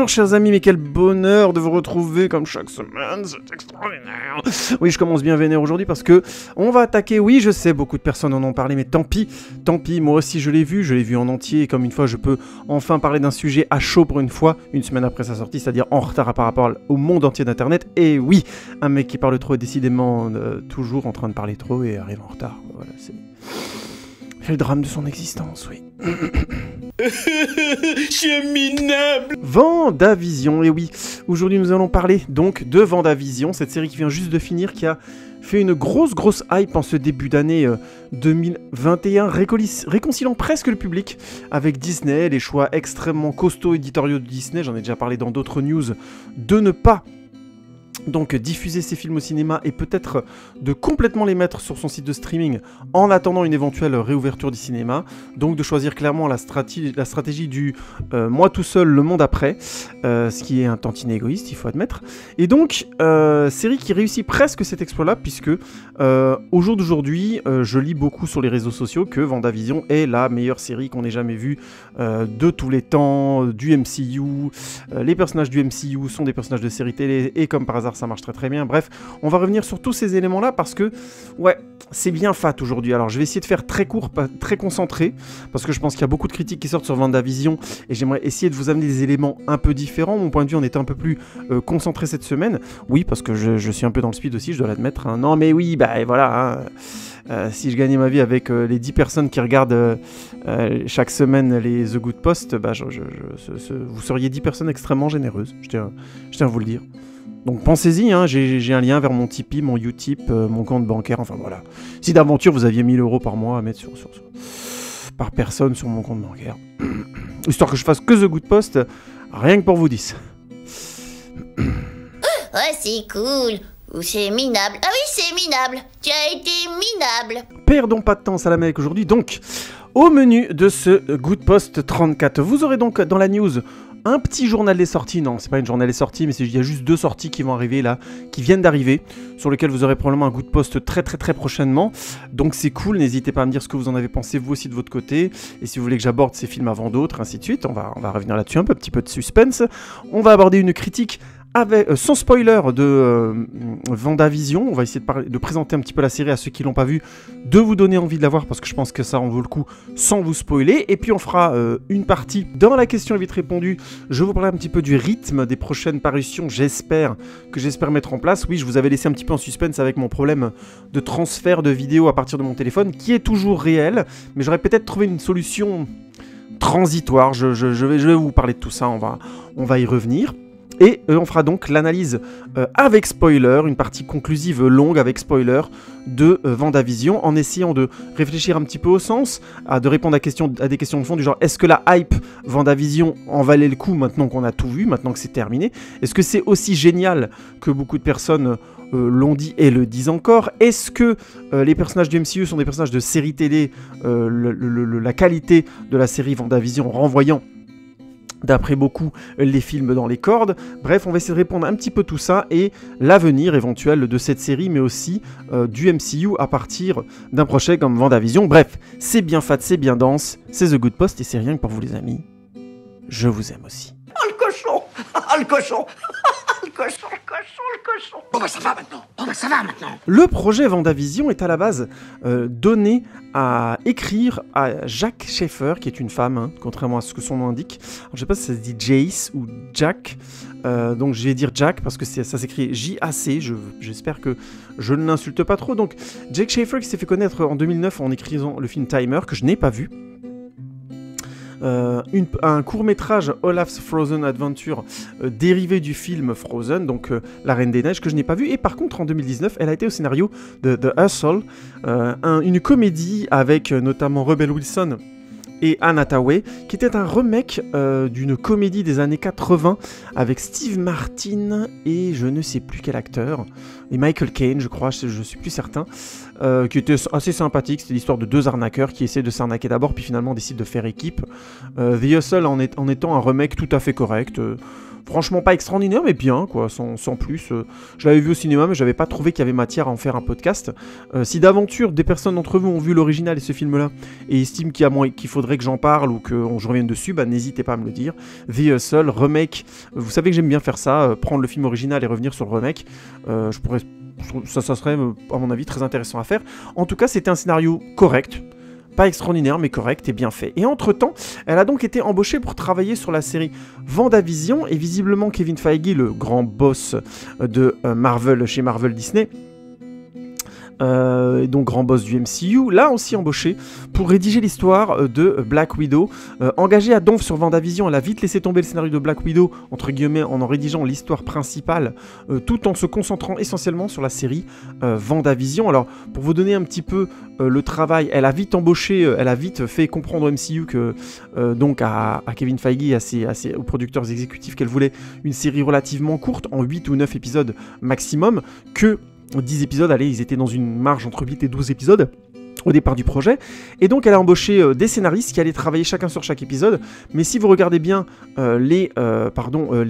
Bonjour chers amis, mais quel bonheur de vous retrouver comme chaque semaine, c'est extraordinaire. Oui, je commence bien vénère aujourd'hui parce que on va attaquer, oui je sais, beaucoup de personnes en ont parlé, mais tant pis, moi aussi je l'ai vu en entier, et comme une fois je peux enfin parler d'un sujet à chaud pour une fois, une semaine après sa sortie, c'est-à-dire en retard par rapport au monde entier d'internet, et oui, un mec qui parle trop est décidément toujours en train de parler trop et arrive en retard, voilà, c'est le drame de son existence, oui. Je suis minable. Vendavision, et oui, aujourd'hui nous allons parler donc de Vendavision, cette série qui vient juste de finir, qui a fait une grosse hype en ce début d'année 2021, réconciliant presque le public avec Disney, les choix extrêmement costauds éditoriaux de Disney, j'en ai déjà parlé dans d'autres news, de ne pas donc diffuser ses films au cinéma et peut-être de complètement les mettre sur son site de streaming en attendant une éventuelle réouverture du cinéma, donc de choisir clairement la stratégie du moi tout seul, le monde après, ce qui est un tantinet égoïste, il faut admettre, et donc série qui réussit presque cet exploit-là, puisque au jour d'aujourd'hui, je lis beaucoup sur les réseaux sociaux que Vendavision est la meilleure série qu'on ait jamais vue de tous les temps, du MCU, les personnages du MCU sont des personnages de séries télé, et comme par hasard ça marche très bien. Bref, on va revenir sur tous ces éléments-là parce que, ouais, c'est bien fat aujourd'hui. Alors, je vais essayer de faire très court, pas très concentré, parce que je pense qu'il y a beaucoup de critiques qui sortent sur Vendavision et j'aimerais essayer de vous amener des éléments un peu différents. Mon point de vue en était un peu plus concentré cette semaine. Oui, parce que je suis un peu dans le speed aussi, je dois l'admettre. Hein. Non, mais oui, bah voilà. Hein. Si je gagnais ma vie avec les 10 personnes qui regardent chaque semaine les The Good Post, bah, vous seriez 10 personnes extrêmement généreuses. Je tiens à vous le dire. Donc pensez-y, hein, j'ai un lien vers mon Tipeee, mon Utip, mon compte bancaire, enfin voilà. Si d'aventure vous aviez 1000 € par mois à mettre par personne sur mon compte bancaire, histoire que je fasse que The Good Post, rien que pour vous 10. Ouais, c'est cool. Ou c'est minable. Ah oui, c'est minable. Tu as été minable. Perdons pas de temps, Salamec, aujourd'hui. Donc, au menu de ce Good Post 34, vous aurez donc dans la news un petit journal des sorties. Non, c'est pas une journal des sorties, mais il y a juste 2 sorties qui vont arriver là, qui viennent d'arriver, sur lesquelles vous aurez probablement un Good Post très prochainement. Donc c'est cool, n'hésitez pas à me dire ce que vous en avez pensé vous aussi de votre côté, et si vous voulez que j'aborde ces films avant d'autres, ainsi de suite. On va revenir là-dessus un petit peu de suspense. On va aborder une critique sans spoiler de Vendavision. On va essayer de présenter un petit peu la série à ceux qui l'ont pas vue, de vous donner envie de la voir parce que je pense que ça en vaut le coup sans vous spoiler. Et puis on fera une partie dans la question vite répondue. Je vous parlerai un petit peu du rythme des prochaines parutions, j'espère mettre en place. Oui, je vous avais laissé un petit peu en suspense avec mon problème de transfert de vidéos à partir de mon téléphone qui est toujours réel, mais j'aurais peut-être trouvé une solution transitoire. Je vais vous parler de tout ça, on va y revenir. Et on fera donc l'analyse avec spoiler, une partie conclusive longue avec spoiler de Vendavision, en essayant de réfléchir un petit peu au sens, de répondre à des questions de fond du genre est-ce que la hype Vendavision en valait le coup maintenant qu'on a tout vu, maintenant que c'est terminé? Est-ce que c'est aussi génial que beaucoup de personnes l'ont dit et le disent encore? Est-ce que les personnages du MCU sont des personnages de série télé, la qualité de la série Vendavision renvoyant d'après beaucoup les films dans les cordes? Bref, on va essayer de répondre un petit peu tout ça et l'avenir éventuel de cette série, mais aussi du MCU à partir d'un projet comme Vendavision. Bref, c'est bien fat, c'est bien dense, c'est The Good Post et c'est rien que pour vous les amis. Je vous aime aussi. Oh le cochon. Oh le cochon. Le cochon. Bon bah ça va maintenant. Le projet Vendavision est à la base donné à écrire à Jac Schaeffer, qui est une femme, hein, contrairement à ce que son nom indique. Alors, je sais pas si ça se dit Jace ou Jack, donc je vais dire Jack parce que ça s'écrit J-A-C, j'espère que je ne l'insulte pas trop. Donc Jac Schaeffer qui s'est fait connaître en 2009 en écrivant le film Timer, que je n'ai pas vu. Un court-métrage Olaf's Frozen Adventure dérivé du film Frozen, donc La Reine des Neiges, que je n'ai pas vu. Et par contre en 2019 elle a été au scénario de The Hustle, une comédie avec notamment Rebel Wilson et Anne Hathaway, qui était un remake d'une comédie des années 80 avec Steve Martin et je ne sais plus quel acteur, et Michael Caine je crois, je suis plus certain, qui était assez sympathique. C'était l'histoire de 2 arnaqueurs qui essaient de s'arnaquer d'abord puis finalement décident de faire équipe. The Hustle en étant un remake tout à fait correct, franchement pas extraordinaire mais bien quoi, sans plus. Je l'avais vu au cinéma mais j'avais pas trouvé qu'il y avait matière à en faire un podcast. Si d'aventure des personnes d'entre vous ont vu l'original et ce film là et estiment qu'il faudrait faudrait que j'en parle ou que je revienne dessus, bah, n'hésitez pas à me le dire. The Hustle, remake, vous savez que j'aime bien faire ça, prendre le film original et revenir sur le remake. Ça serait, à mon avis, très intéressant à faire. En tout cas, c'était un scénario correct. Pas extraordinaire, mais correct et bien fait. Et entre-temps, elle a donc été embauchée pour travailler sur la série WandaVision, et visiblement Kevin Feige, le grand boss de Marvel chez Marvel Disney, et donc grand boss du MCU, l'a aussi embauché pour rédiger l'histoire de Black Widow. Engagée à donf sur WandaVision, elle a vite laissé tomber le scénario de Black Widow, entre guillemets, en rédigeant l'histoire principale, tout en se concentrant essentiellement sur la série WandaVision. Alors, pour vous donner un petit peu le travail, elle a vite embauché, elle a vite fait comprendre au MCU que, donc à Kevin Feige et aux producteurs exécutifs, qu'elle voulait une série relativement courte, en 8 ou 9 épisodes maximum, que 10 épisodes, allez, ils étaient dans une marge entre 8 et 12 épisodes au départ du projet, et donc elle a embauché des scénaristes qui allaient travailler chacun sur chaque épisode, mais si vous regardez bien les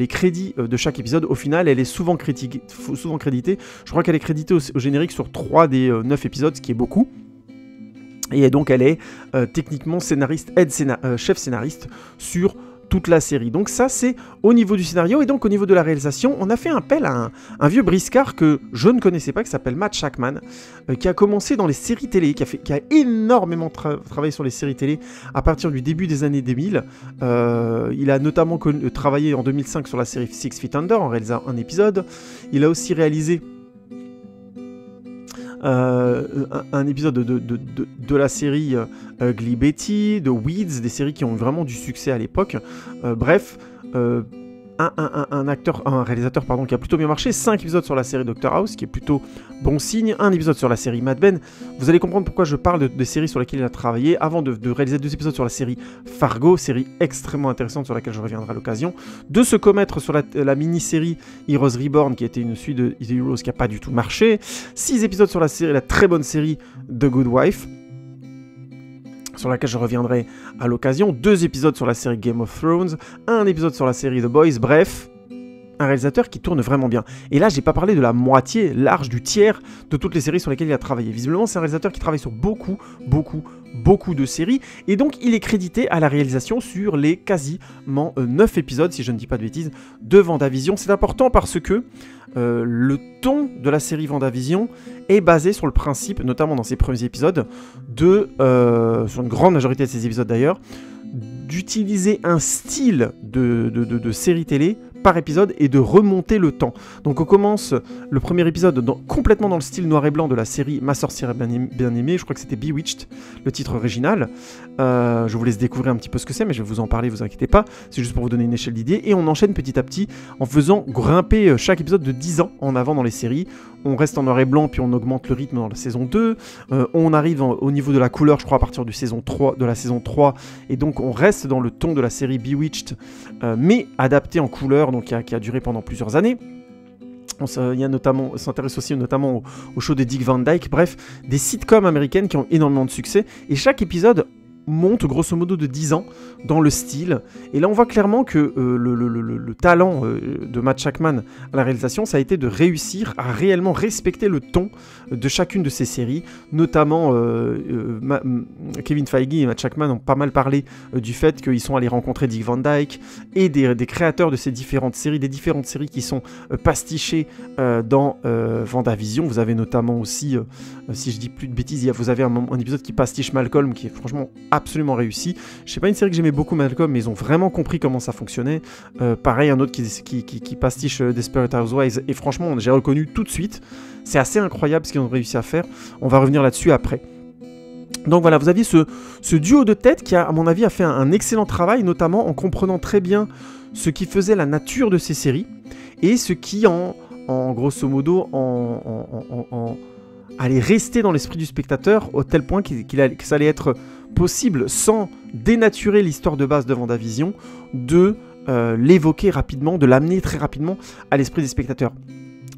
crédits de chaque épisode, au final elle est souvent créditée, je crois qu'elle est créditée au générique sur 3 des 9 épisodes, ce qui est beaucoup. Et donc elle est techniquement scénariste, chef scénariste sur toute la série. Donc ça c'est au niveau du scénario, et donc au niveau de la réalisation, on a fait appel à un vieux briscard que je ne connaissais pas, qui s'appelle Matt Shakman, qui a commencé dans les séries télé, qui a énormément travaillé sur les séries télé à partir du début des années 2000. Il a notamment travaillé en 2005 sur la série Six Feet Under en réalisant un épisode. Il a aussi réalisé un épisode de la série Glee Betty, de Weeds, des séries qui ont vraiment du succès à l'époque. Bref, un réalisateur qui a plutôt bien marché, 5 épisodes sur la série Doctor House, qui est plutôt bon signe, un épisode sur la série Mad Men. Vous allez comprendre pourquoi je parle des séries sur lesquelles il a travaillé, avant de réaliser 2 épisodes sur la série Fargo, série extrêmement intéressante sur laquelle je reviendrai à l'occasion, de se commettre sur la mini-série Heroes Reborn, qui était une suite de The Heroes qui n'a pas du tout marché, 6 épisodes sur la très bonne série The Good Wife, sur laquelle je reviendrai à l'occasion, 2 épisodes sur la série Game of Thrones, un épisode sur la série The Boys, bref, un réalisateur qui tourne vraiment bien. Et là, j'ai pas parlé de la moitié, large du tiers de toutes les séries sur lesquelles il a travaillé. Visiblement, c'est un réalisateur qui travaille sur beaucoup de séries, et donc il est crédité à la réalisation sur les quasiment 9 épisodes, si je ne dis pas de bêtises, de WandaVision. C'est important parce que le ton de la série WandaVision est basé sur le principe, notamment dans ses premiers épisodes, sur une grande majorité de ces épisodes d'ailleurs, d'utiliser un style de série télé par épisode et de remonter le temps. Donc on commence le premier épisode complètement dans le style noir et blanc de la série Ma sorcière bien aimée, je crois que c'était Bewitched, le titre original. Je vous laisse découvrir un petit peu ce que c'est, mais je vais vous en parler, vous inquiétez pas, c'est juste pour vous donner une échelle d'idées, et on enchaîne petit à petit en faisant grimper chaque épisode de 10 ans en avant dans les séries. On reste en noir et blanc, puis on augmente le rythme dans la saison 2, on arrive au niveau de la couleur, je crois, à partir de la saison 3, et donc on reste dans le ton de la série Bewitched, mais adapté en couleur, donc qui a duré pendant plusieurs années. On s'intéresse aussi notamment au show de Dick Van Dyke, bref, des sitcoms américaines qui ont énormément de succès, et chaque épisode monte grosso modo de 10 ans dans le style, et là on voit clairement que le talent de Matt Shakman à la réalisation, ça a été de réussir à réellement respecter le ton de chacune de ces séries, notamment Kevin Feige et Matt Shakman ont pas mal parlé du fait qu'ils sont allés rencontrer Dick Van Dyke et des créateurs de ces différentes séries, qui sont pastichées dans WandaVision. Vous avez notamment aussi, si je dis plus de bêtises, vous avez un épisode qui pastiche Malcolm, qui est franchement absolument réussi. Je sais pas, une série que j'aimais beaucoup, Malcolm, mais ils ont vraiment compris comment ça fonctionnait. Pareil, un autre qui pastiche Desperate Housewives, et franchement, j'ai reconnu tout de suite. C'est assez incroyable ce qu'ils ont réussi à faire. On va revenir là-dessus après. Donc voilà, vous aviez ce duo de tête qui, à mon avis, a fait un excellent travail, notamment en comprenant très bien ce qui faisait la nature de ces séries, et ce qui, en grosso modo, allait rester dans l'esprit du spectateur, au tel point que ça allait être possible, sans dénaturer l'histoire de base de WandaVision, de l'évoquer rapidement, de l'amener très rapidement à l'esprit des spectateurs.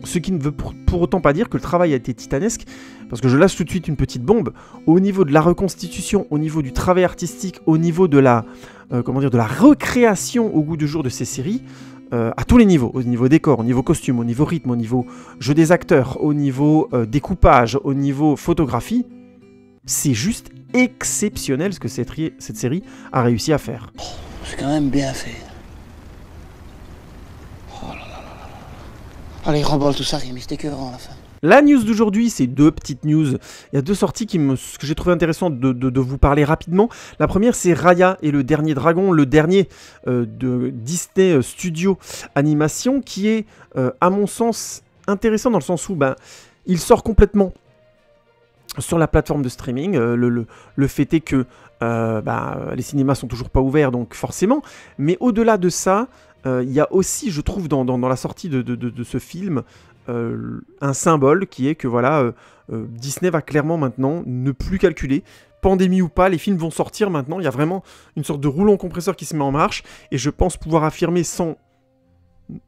Ce qui ne veut pour autant pas dire que le travail a été titanesque, parce que je lâche tout de suite une petite bombe. Au niveau de la reconstitution, au niveau du travail artistique, au niveau de la recréation au goût du jour de ces séries, à tous les niveaux, au niveau décor, au niveau costume, au niveau rythme, au niveau jeu des acteurs, au niveau découpage, au niveau photographie, C'est juste exceptionnel ce que cette série a réussi à faire. C'est quand même bien fait. Oh là là là là. Allez, remballe tout ça, Rémi, c'était écœurant à la fin. La news d'aujourd'hui, c'est 2 petites news. Il y a 2 sorties que j'ai trouvé intéressant de vous parler rapidement. La première, c'est Raya et le dernier dragon, le dernier de Disney Studio Animation, qui est, à mon sens, intéressant dans le sens où il sort complètement sur la plateforme de streaming. Le fait est que les cinémas sont toujours pas ouverts, donc forcément. Mais au-delà de ça, il y a aussi, je trouve, dans la sortie de ce film, un symbole qui est que voilà, Disney va clairement maintenant ne plus calculer. Pandémie ou pas, les films vont sortir maintenant. Il y a vraiment une sorte de rouleau compresseur qui se met en marche. Et je pense pouvoir affirmer sans...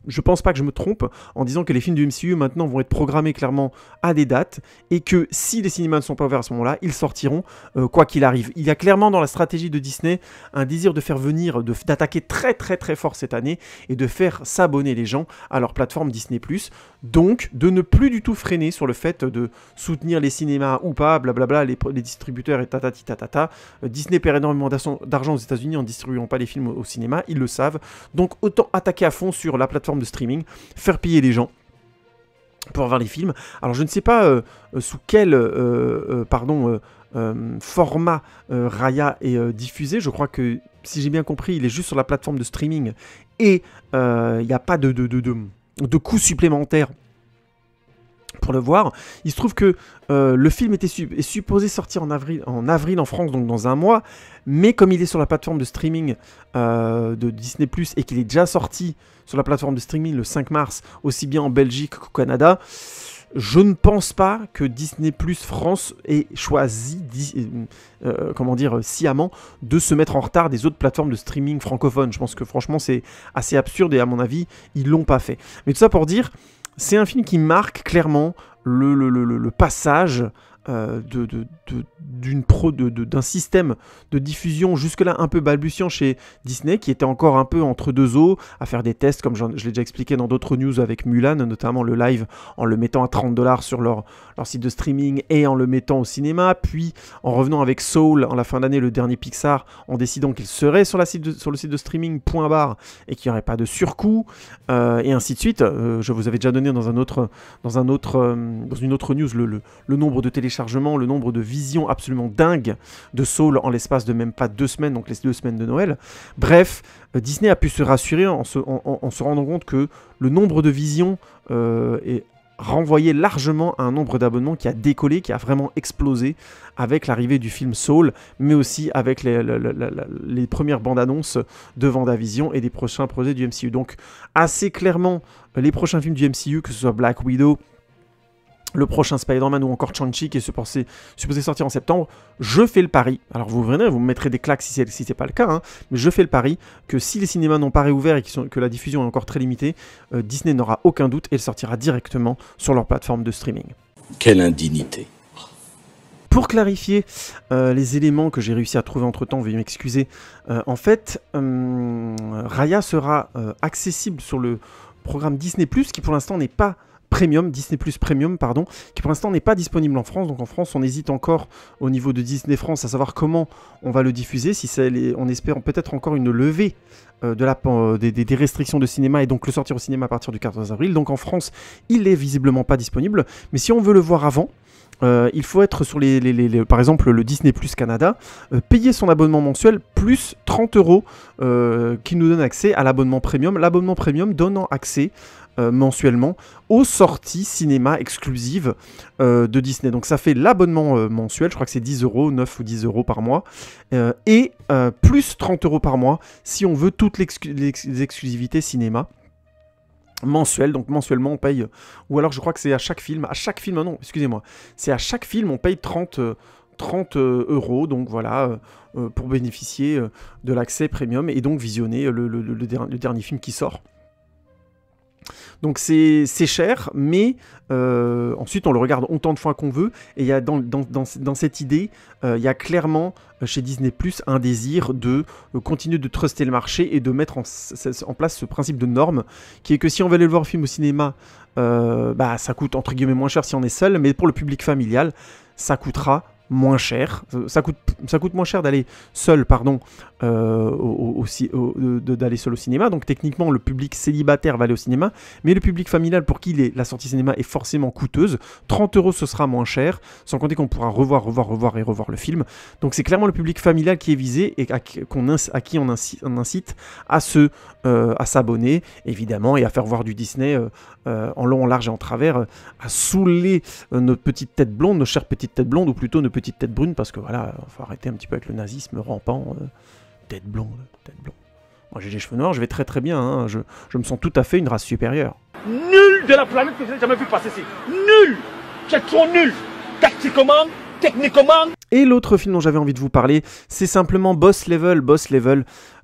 Je pense pas que je me trompe en disant que les films du MCU maintenant vont être programmés clairement à des dates et que si les cinémas ne sont pas ouverts à ce moment-là, ils sortiront quoi qu'il arrive. Il y a clairement dans la stratégie de Disney un désir de faire venir, d'attaquer très très très fort cette année et de faire s'abonner les gens à leur plateforme Disney+. Donc de ne plus du tout freiner sur le fait de soutenir les cinémas ou pas, blablabla, les distributeurs et tatati tatata. Disney perd énormément d'argent aux États-Unis en distribuant pas les films au cinéma, ils le savent. Donc autant attaquer à fond sur la plateforme de streaming, faire payer les gens pour voir les films. Alors je ne sais pas sous quel format Raya est diffusé. Je crois que, si j'ai bien compris, il est juste sur la plateforme de streaming et il n'y a pas de coût supplémentaire pour le voir. Il se trouve que le film est supposé sortir en avril en France, donc dans un mois, mais comme il est sur la plateforme de streaming de Disney+, et qu'il est déjà sorti sur la plateforme de streaming le 5 mars, aussi bien en Belgique qu'au Canada, je ne pense pas que Disney+ France ait choisi, sciemment, de se mettre en retard des autres plateformes de streaming francophones. Je pense que franchement c'est assez absurde et à mon avis, ils l'ont pas fait. Mais tout ça pour dire, c'est un film qui marque clairement le passage d'un système de diffusion jusque-là un peu balbutiant chez Disney, qui était encore un peu entre deux eaux, à faire des tests, comme je l'ai déjà expliqué dans d'autres news avec Mulan, notamment le live, en le mettant à 30$ sur leur site de streaming et en le mettant au cinéma, puis en revenant avec Soul en la fin d'année, le dernier Pixar, en décidant qu'il serait sur le site de streaming, point barre, et qu'il n'y aurait pas de surcoût, et ainsi de suite. Je vous avais déjà donné dans une autre news le nombre de téléchargements, le nombre de visions absolument dingues de Soul en l'espace de même pas 2 semaines, donc les 2 semaines de Noël. Bref, Disney a pu se rassurer en se rendant compte que le nombre de visions est renvoyé largement à un nombre d'abonnements qui a décollé, qui a vraiment explosé avec l'arrivée du film Soul, mais aussi avec les premières bandes annonces de WandaVision et des prochains projets du MCU. Donc assez clairement, les prochains films du MCU, que ce soit Black Widow, le prochain Spider-Man ou encore Shang-Chi qui est supposé sortir en septembre, je fais le pari, alors vous me mettrez des claques si c'est pas le cas, hein, mais je fais le pari que si les cinémas n'ont pas réouvert et que la diffusion est encore très limitée, Disney n'aura aucun doute et elle sortira directement sur leur plateforme de streaming. Quelle indignité. Pour clarifier les éléments que j'ai réussi à trouver entre temps, veuillez m'excuser, en fait, Raya sera accessible sur le programme Disney+, qui pour l'instant n'est pas Premium, Disney+ Premium, pardon, qui pour l'instant n'est pas disponible en France. Donc en France, on hésite encore au niveau de Disney France à savoir comment on va le diffuser, si on espère peut-être encore une levée des restrictions de cinéma et donc le sortir au cinéma à partir du 14 avril. Donc en France, il est visiblement pas disponible. Mais si on veut le voir avant, il faut être sur par exemple le Disney Plus Canada, payer son abonnement mensuel plus 30€ qui nous donne accès à l'abonnement premium. L'abonnement premium donnant accès mensuellement aux sorties cinéma exclusives de Disney. Donc ça fait l'abonnement mensuel, je crois que c'est 10€, 9 ou 10€ par mois, et plus 30€ par mois si on veut toutes les exclusivités cinéma mensuel. Donc mensuellement on paye, ou alors je crois que c'est à chaque film, non, excusez-moi, c'est à chaque film on paye 30 €, donc voilà, pour bénéficier de l'accès premium et donc visionner le dernier film qui sort. Donc c'est cher, mais ensuite on le regarde autant de fois qu'on veut, et il y a dans cette idée, il y a clairement chez Disney+, un désir de continuer de truster le marché et de mettre en place ce principe de norme, qui est que si on veut aller le voir le film au cinéma, ça coûte entre guillemets moins cher si on est seul, mais pour le public familial, ça coûtera moins cher. Ça coûte moins cher d'aller seul, d'aller seul au cinéma. Donc techniquement, le public célibataire va aller au cinéma, mais le public familial pour qui la sortie cinéma est forcément coûteuse, 30 € ce sera moins cher, sans compter qu'on pourra revoir le film. Donc c'est clairement le public familial qui est visé et à qui on incite à s'abonner, évidemment, et à faire voir du Disney en long, en large et en travers, à saouler nos petites têtes blondes, nos chères petites têtes blondes, ou plutôt nos petites têtes brunes, parce que voilà, il faut arrêter un petit peu avec le nazisme rampant. Tête blonde. Moi j'ai les cheveux noirs, je vais très très bien, hein. Je me sens tout à fait une race supérieure. Nul de la planète que je n'ai jamais vu passer ici. Nul. C'est trop nul. Tactiquement, techniquement. Et l'autre film dont j'avais envie de vous parler, c'est simplement Boss Level,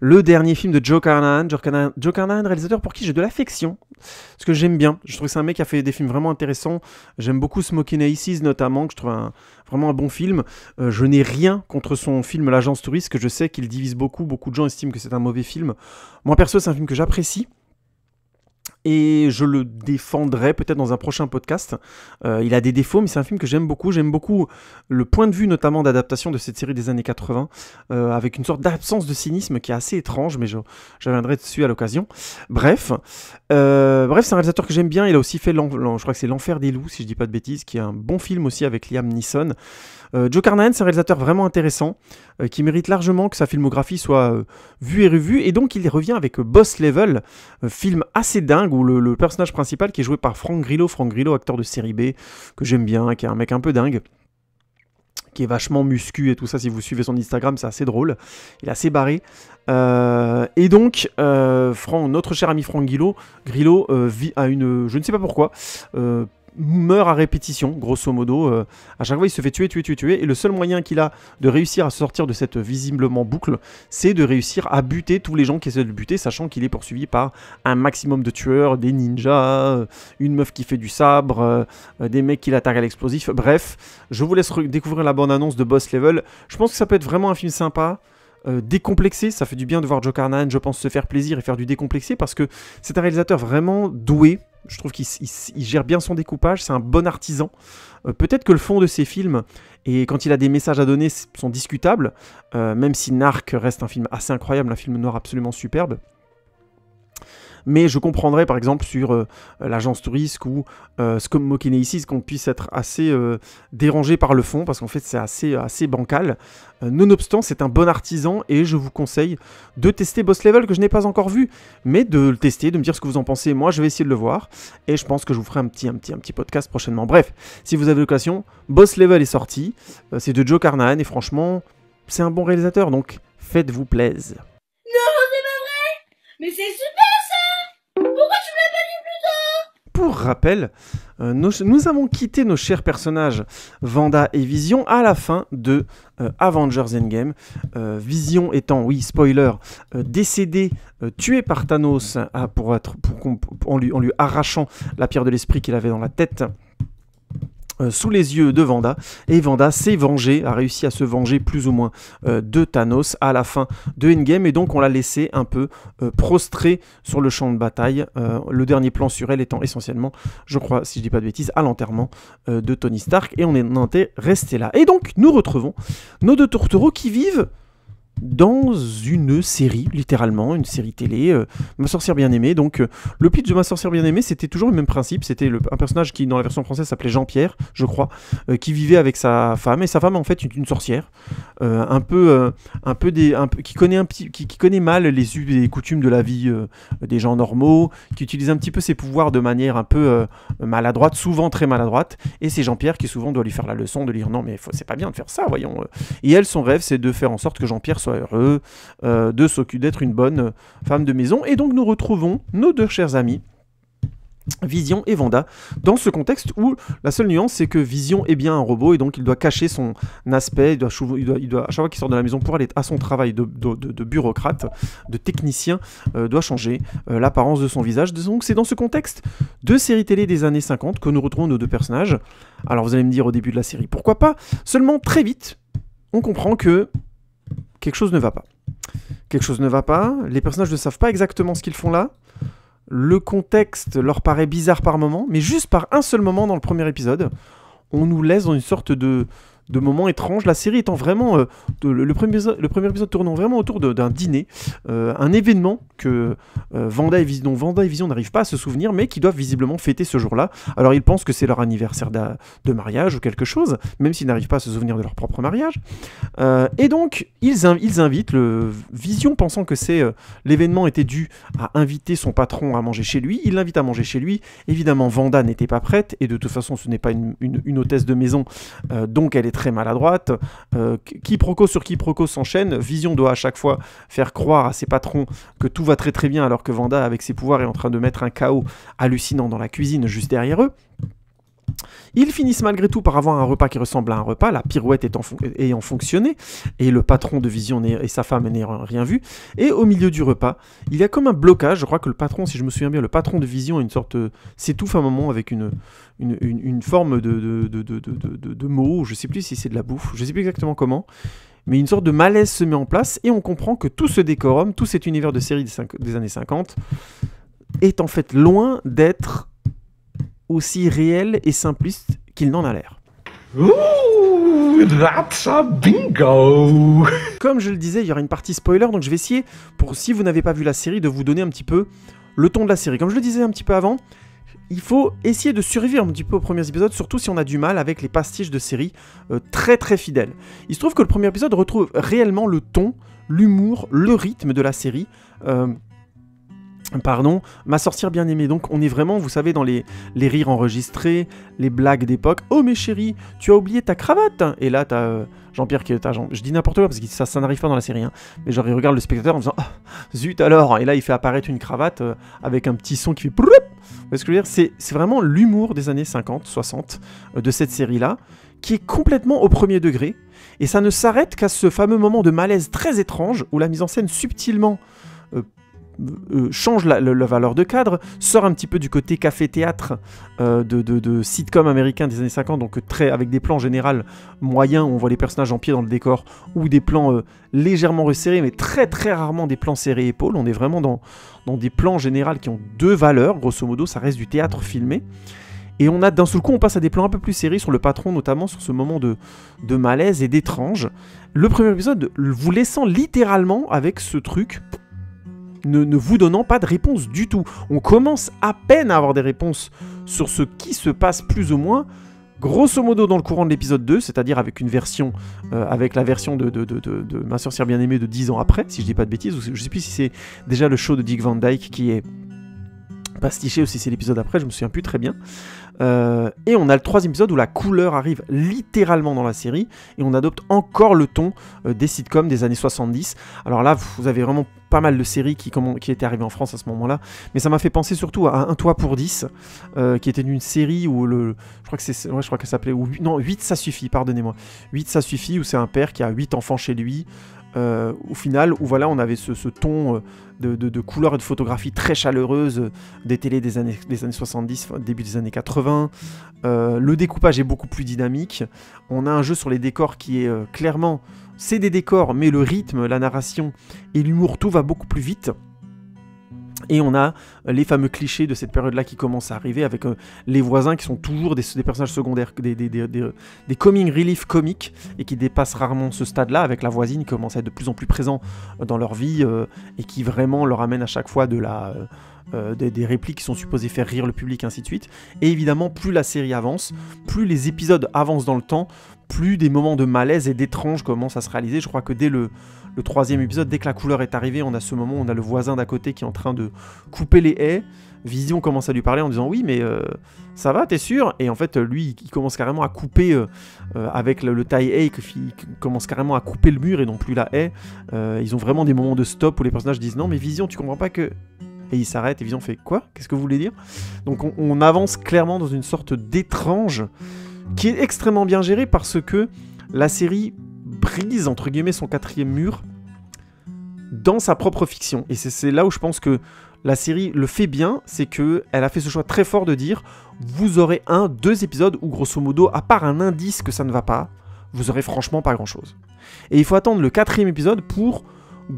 le dernier film de Joe Carnahan. Joe Carnahan, réalisateur pour qui j'ai de l'affection, parce que j'aime bien. Je trouve que c'est un mec qui a fait des films vraiment intéressants. J'aime beaucoup Smoking Aces notamment, que je trouve vraiment un bon film. Je n'ai rien contre son film L'Agence Touriste, que je sais qu'il divise beaucoup. Beaucoup de gens estiment que c'est un mauvais film. Moi perso, c'est un film que j'apprécie. Et je le défendrai peut-être dans un prochain podcast. Il a des défauts, mais c'est un film que j'aime beaucoup. J'aime beaucoup le point de vue notamment d'adaptation de cette série des années 80, avec une sorte d'absence de cynisme qui est assez étrange, mais je reviendrai dessus à l'occasion. Bref, c'est un réalisateur que j'aime bien. Il a aussi fait, je crois que c'est L'Enfer des loups, si je dis pas de bêtises, qui est un bon film aussi avec Liam Neeson. Joe Carnahan, c'est un réalisateur vraiment intéressant, qui mérite largement que sa filmographie soit vue et revue, et donc il revient avec Boss Level, film assez dingue, où le personnage principal qui est joué par Frank Grillo, acteur de série B, que j'aime bien, qui est un mec un peu dingue, qui est vachement muscu et tout ça. Si vous suivez son Instagram, c'est assez drôle, il est assez barré. Et donc, notre cher ami Frank Grillo vit à une... je ne sais pas pourquoi... meurt à répétition, grosso modo. À chaque fois, il se fait tuer. Et le seul moyen qu'il a de réussir à sortir de cette visiblement boucle, c'est de réussir à buter tous les gens qui essaient de le buter, sachant qu'il est poursuivi par un maximum de tueurs, des ninjas, une meuf qui fait du sabre, des mecs qui l'attaquent à l'explosif. Bref, je vous laisse découvrir la bande-annonce de Boss Level. Je pense que ça peut être vraiment un film sympa. Décomplexé, ça fait du bien de voir Joe Carnahan, je pense, se faire plaisir et faire du décomplexé, parce que c'est un réalisateur vraiment doué. Je trouve qu'il gère bien son découpage, c'est un bon artisan. Peut-être que le fond de ses films, et quand il a des messages à donner, sont discutables, même si Narc reste un film assez incroyable, un film noir absolument superbe. Mais je comprendrais par exemple sur l'agence touriste ou Smoking Aces qu'on puisse être assez dérangé par le fond, parce qu'en fait c'est assez bancal. Nonobstant, c'est un bon artisan et je vous conseille de tester Boss Level, que je n'ai pas encore vu, mais de le tester, de me dire ce que vous en pensez. Moi je vais essayer de le voir et je pense que je vous ferai un petit podcast prochainement. Bref, si vous avez l'occasion, Boss Level est sorti, c'est de Joe Carnahan et franchement c'est un bon réalisateur, donc faites-vous plaisir. Non, c'est pas vrai! Mais c'est super ça! Pourquoi tu me l'as pas dit plus tôt? Pour rappel, nous avons quitté nos chers personnages Wanda et Vision à la fin de Avengers Endgame. Vision étant, oui, spoiler, décédé, tué par Thanos en lui arrachant la pierre de l'esprit qu'il avait dans la tête. Sous les yeux de Wanda, et Wanda s'est vengée, a réussi à se venger plus ou moins de Thanos à la fin de Endgame, et donc on l'a laissé un peu prostrée sur le champ de bataille, le dernier plan sur elle étant essentiellement, je crois, si je dis pas de bêtises, à l'enterrement de Tony Stark, et on est resté là. Et donc nous retrouvons nos deux tourtereaux qui vivent dans une série, littéralement, une série télé, Ma sorcière bien-aimée. Donc, le pitch de Ma sorcière bien-aimée, c'était toujours le même principe. C'était un personnage qui, dans la version française, s'appelait Jean-Pierre, je crois, qui vivait avec sa femme. Et sa femme, en fait, une sorcière, qui connaît mal les us et les coutumes de la vie des gens normaux, qui utilise un petit peu ses pouvoirs de manière un peu maladroite, souvent très maladroite. Et c'est Jean-Pierre qui souvent doit lui faire la leçon, de lui dire non, mais c'est pas bien de faire ça, voyons. Et elle, son rêve, c'est de faire en sorte que Jean-Pierre soit heureux, d'être une bonne femme de maison. Et donc nous retrouvons nos deux chers amis Vision et Wanda dans ce contexte où la seule nuance c'est que Vision est bien un robot et donc il doit cacher son aspect, il doit à chaque fois qu'il sort de la maison pour aller à son travail de bureaucrate, de technicien, doit changer l'apparence de son visage. Donc c'est dans ce contexte de série télé des années 50 que nous retrouvons nos deux personnages. Alors vous allez me dire au début de la série pourquoi pas, seulement très vite on comprend que quelque chose ne va pas. Quelque chose ne va pas, les personnages ne savent pas exactement ce qu'ils font là, le contexte leur paraît bizarre par moment, mais juste par un seul moment dans le premier épisode, on nous laisse dans une sorte de de moments étranges. La série étant vraiment... le premier épisode tournant vraiment autour d'un dîner, un événement que dont Vanda et Vision n'arrivent pas à se souvenir, mais qui doivent visiblement fêter ce jour-là. Alors ils pensent que c'est leur anniversaire de mariage ou quelque chose, même s'ils n'arrivent pas à se souvenir de leur propre mariage. Et donc, ils invitent Vision, pensant que l'événement était dû à inviter son patron à manger chez lui. Il l'invite à manger chez lui. Évidemment, Vanda n'était pas prête, et de toute façon, ce n'est pas une hôtesse de maison, donc elle est très maladroite. Quiproquo sur quiproquo s'enchaîne. Vision doit à chaque fois faire croire à ses patrons que tout va très très bien, alors que Vanda, avec ses pouvoirs, est en train de mettre un chaos hallucinant dans la cuisine juste derrière eux. Ils finissent malgré tout par avoir un repas qui ressemble à un repas, la pirouette ayant fonctionné, et le patron de Vision et sa femme n'ayant rien vu. Et au milieu du repas, il y a comme un blocage. Je crois que le patron, si je me souviens bien, le patron de Vision a une sorte s'étouffe un moment avec une forme de mot, je ne sais plus si c'est de la bouffe, je ne sais plus exactement comment, mais une sorte de malaise se met en place, et on comprend que tout ce décorum, tout cet univers de série des années 50, est en fait loin d'être aussi réel et simpliste qu'il n'en a l'air. Ooh, that's a bingo! Comme je le disais, il y aura une partie spoiler, donc je vais essayer, si vous n'avez pas vu la série, de vous donner un petit peu le ton de la série. Comme je le disais un petit peu avant, il faut essayer de survivre un petit peu aux premiers épisodes, surtout si on a du mal avec les pastiches de séries très très fidèles. Il se trouve que le premier épisode retrouve réellement le ton, l'humour, le rythme de la série. Ma sorcière bien aimée. Donc on est vraiment, vous savez, dans les rires enregistrés, les blagues d'époque. Oh mais chérie, tu as oublié ta cravate. Et là t'as Jean-Pierre qui je dis n'importe quoi parce que ça n'arrive pas dans la série, hein. Mais genre il regarde le spectateur en disant oh, zut alors. Et là il fait apparaître une cravate avec un petit son qui fait proup. Vous voyez ce que je veux dire? C'est vraiment l'humour des années 50, 60 de cette série-là, qui est complètement au premier degré. Et ça ne s'arrête qu'à ce fameux moment de malaise très étrange où la mise en scène subtilement change la valeur de cadre, sort un petit peu du côté café-théâtre de sitcom américain des années 50, donc avec des plans en général moyens où on voit les personnages en pied dans le décor, ou des plans légèrement resserrés, mais très très rarement des plans serrés épaules. On est vraiment dans des plans en général qui ont deux valeurs, grosso modo, ça reste du théâtre filmé. Et d'un seul coup, on passe à des plans un peu plus serrés sur le patron, notamment sur ce moment de malaise et d'étrange. Le premier épisode vous laissant littéralement avec ce truc, ne vous donnant pas de réponse du tout. On commence à peine à avoir des réponses sur ce qui se passe plus ou moins, grosso modo dans le courant de l'épisode 2, c'est-à-dire avec la version de Ma sorcière bien aimée de 10 ans après, si je dis pas de bêtises, ou je sais plus si c'est déjà le show de Dick Van Dyke qui est pastiché ou si c'est l'épisode après, je me souviens plus très bien. Et on a le troisième épisode où la couleur arrive littéralement dans la série et on adopte encore le ton des sitcoms des années 70. Alors là, vous avez vraiment pas mal de séries qui étaient arrivées en France à ce moment-là, mais ça m'a fait penser surtout à Un toit pour 10, qui était une série où je crois qu'elle s'appelait 8 ça suffit, pardonnez-moi. 8 ça suffit, où c'est un père qui a 8 enfants chez lui. Au final, où voilà, on avait ce ton de couleurs et de photographie très chaleureuse des télés des années 70, début des années 80. Le découpage est beaucoup plus dynamique. On a un jeu sur les décors qui est clairement... C'est des décors, mais le rythme, la narration et l'humour, tout va beaucoup plus vite. Et on a les fameux clichés de cette période-là qui commencent à arriver avec les voisins qui sont toujours des personnages secondaires, des coming relief comiques et qui dépassent rarement ce stade-là, avec la voisine qui commence à être de plus en plus présent dans leur vie et qui vraiment leur amène à chaque fois des répliques qui sont supposées faire rire le public, ainsi de suite. Et évidemment, plus la série avance, plus les épisodes avancent dans le temps, plus des moments de malaise et d'étrange commencent à se réaliser. Je crois que dès le troisième épisode, dès que la couleur est arrivée, on a ce moment où on a le voisin d'à côté qui est en train de couper les haies. Vision commence à lui parler en disant « Oui, mais ça va, t'es sûr ?» Et en fait, lui, il commence carrément à couper avec le taille-haie, il commence carrément à couper le mur et non plus la haie. Ils ont vraiment des moments de stop où les personnages disent « Non, mais Vision, tu comprends pas que... » Et il s'arrête et Vision fait « Quoi ? Qu'est-ce que vous voulez dire ?» Donc on avance clairement dans une sorte d'étrange qui est extrêmement bien gérée parce que la série brise, entre guillemets, son quatrième mur dans sa propre fiction. Et c'est là où je pense que la série le fait bien, c'est qu'elle a fait ce choix très fort de dire vous aurez 2 épisodes où, grosso modo, à part un indice que ça ne va pas, vous aurez franchement pas grand-chose. Et il faut attendre le 4e épisode pour,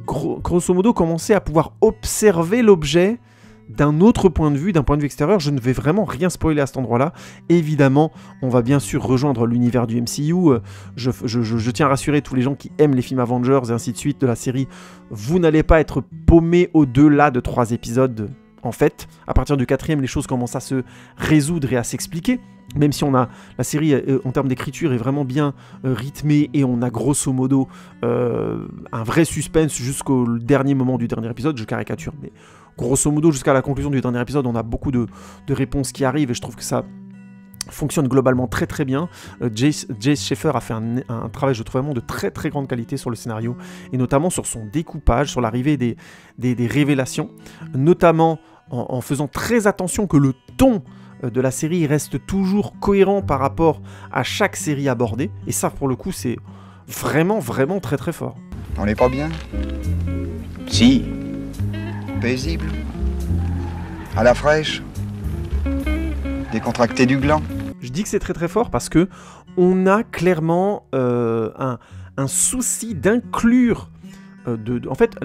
grosso modo, commencer à pouvoir observer l'objet d'un autre point de vue, d'un point de vue extérieur. Je ne vais vraiment rien spoiler à cet endroit-là. Évidemment, on va bien sûr rejoindre l'univers du MCU. Je tiens à rassurer tous les gens qui aiment les films Avengers et ainsi de suite de la série. Vous n'allez pas être paumés au-delà de 3 épisodes. En fait, à partir du 4e, les choses commencent à se résoudre et à s'expliquer. Même si la série, en termes d'écriture, est vraiment bien rythmée et on a grosso modo un vrai suspense jusqu'au dernier moment du dernier épisode, je caricature, mais grosso modo jusqu'à la conclusion du dernier épisode, on a beaucoup de réponses qui arrivent et je trouve que ça fonctionne globalement très très bien. Jace Schaeffer a fait un travail, je trouve, vraiment de très très grande qualité sur le scénario et notamment sur son découpage, sur l'arrivée des révélations, notamment en faisant très attention que le ton de la série reste toujours cohérent par rapport à chaque série abordée. Et ça, pour le coup, c'est vraiment, vraiment très, très fort. On n'est pas bien? Si. Paisible? À la fraîche? Décontracté du gland? Je dis que c'est très, très fort parce que on a clairement un souci d'inclure... en fait,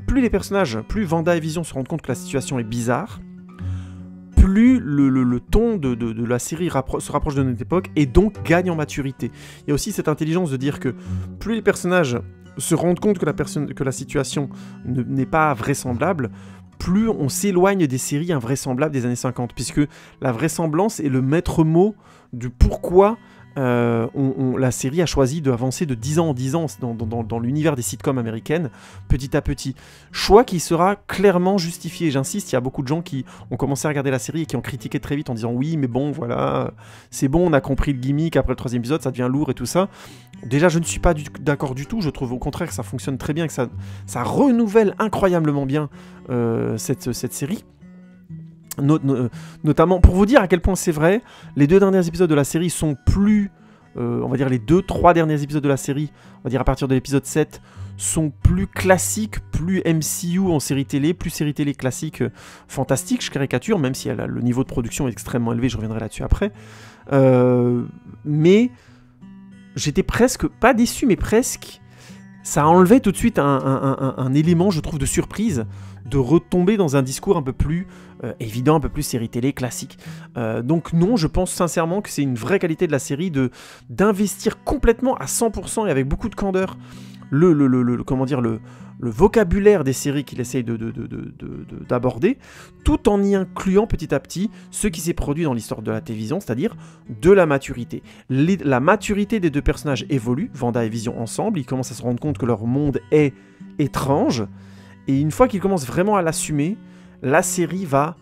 plus les personnages, plus Wanda et Vision se rendent compte que la situation est bizarre, plus le ton de la série se rapproche de notre époque et donc gagne en maturité. Il y a aussi cette intelligence de dire que plus les personnages se rendent compte que la situation n'est pas vraisemblable, plus on s'éloigne des séries invraisemblables des années 50, puisque la vraisemblance est le maître mot du pourquoi la série a choisi d'avancer de 10 ans en 10 ans dans l'univers des sitcoms américaines, petit à petit. Choix qui sera clairement justifié. J'insiste, il y a beaucoup de gens qui ont commencé à regarder la série et qui ont critiqué très vite en disant « Oui, mais bon, voilà, c'est bon, on a compris le gimmick, après le 3e épisode, ça devient lourd et tout ça. » Déjà, je ne suis pas d'accord du tout. Je trouve au contraire que ça fonctionne très bien, que ça renouvelle incroyablement bien cette série. Notamment, pour vous dire à quel point c'est vrai, les 2 derniers épisodes de la série sont plus... on va dire les 2-3 derniers épisodes de la série, on va dire à partir de l'épisode 7, sont plus classiques, plus MCU en série télé, plus série télé classique fantastique, je caricature, même si le niveau de production est extrêmement élevé, je reviendrai là-dessus après. Mais j'étais presque, pas déçu, mais presque, ça enlevait tout de suite un élément, je trouve, de surprise, de retomber dans un discours un peu plus évident, un peu plus série télé classique. Donc non, je pense sincèrement que c'est une vraie qualité de la série d'investir complètement à 100% et avec beaucoup de candeur le vocabulaire des séries qu'il essaye d'aborder, tout en y incluant petit à petit ce qui s'est produit dans l'histoire de la télévision, c'est-à-dire de la maturité. La maturité des 2 personnages évolue, Wanda et Vision ensemble, ils commencent à se rendre compte que leur monde est étrange, et une fois qu'ils commencent vraiment à l'assumer, la série va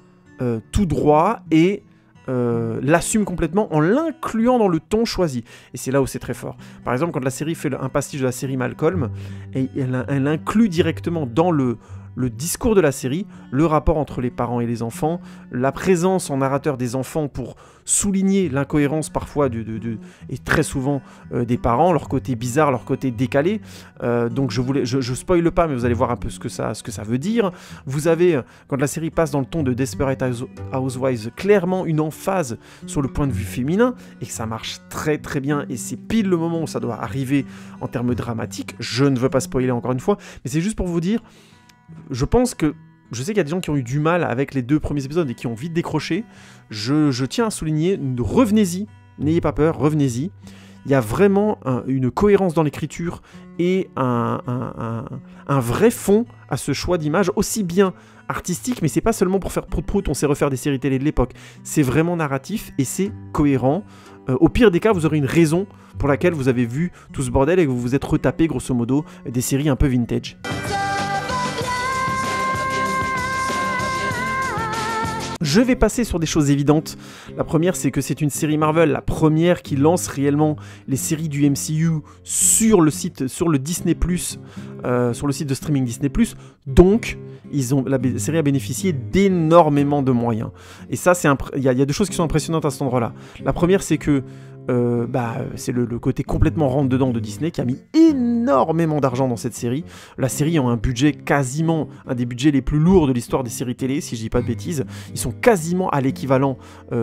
tout droit et l'assume complètement en l'incluant dans le ton choisi. Et c'est là où c'est très fort. Par exemple, quand la série fait un pastiche de la série Malcolm, et elle inclut directement dans le discours de la série, le rapport entre les parents et les enfants, la présence en narrateur des enfants pour souligner l'incohérence parfois et très souvent des parents, leur côté bizarre, leur côté décalé. Donc je spoile pas, mais vous allez voir un peu ce que ça veut dire. Vous avez, quand la série passe dans le ton de Desperate Housewives, clairement une emphase sur le point de vue féminin, et que ça marche très très bien, et c'est pile le moment où ça doit arriver en termes dramatiques. Je ne veux pas spoiler encore une fois, mais c'est juste pour vous dire, je sais qu'il y a des gens qui ont eu du mal avec les 2 premiers épisodes et qui ont vite décroché. Je tiens à souligner, revenez-y, n'ayez pas peur, revenez-y. Il y a vraiment une cohérence dans l'écriture et un vrai fond à ce choix d'image, aussi bien artistique, mais c'est pas seulement pour faire prout-prout, on sait refaire des séries télé de l'époque. C'est vraiment narratif et c'est cohérent. Au pire des cas, vous aurez une raison pour laquelle vous avez vu tout ce bordel et que vous vous êtes retapé, grosso modo, des séries un peu vintage. Je vais passer sur des choses évidentes. La première, c'est que c'est une série Marvel, la première qui lance réellement les séries du MCU sur le Disney+, sur le site de streaming Disney+. Donc, la série a bénéficié d'énormément de moyens. Et ça, il y a 2 choses qui sont impressionnantes à cet endroit-là. La première, c'est que c'est le côté complètement rentre-dedans de Disney qui a mis énormément d'argent dans cette série. La série a un budget quasiment, un des budgets les plus lourds de l'histoire des séries télé, si je dis pas de bêtises. Ils sont quasiment à l'équivalent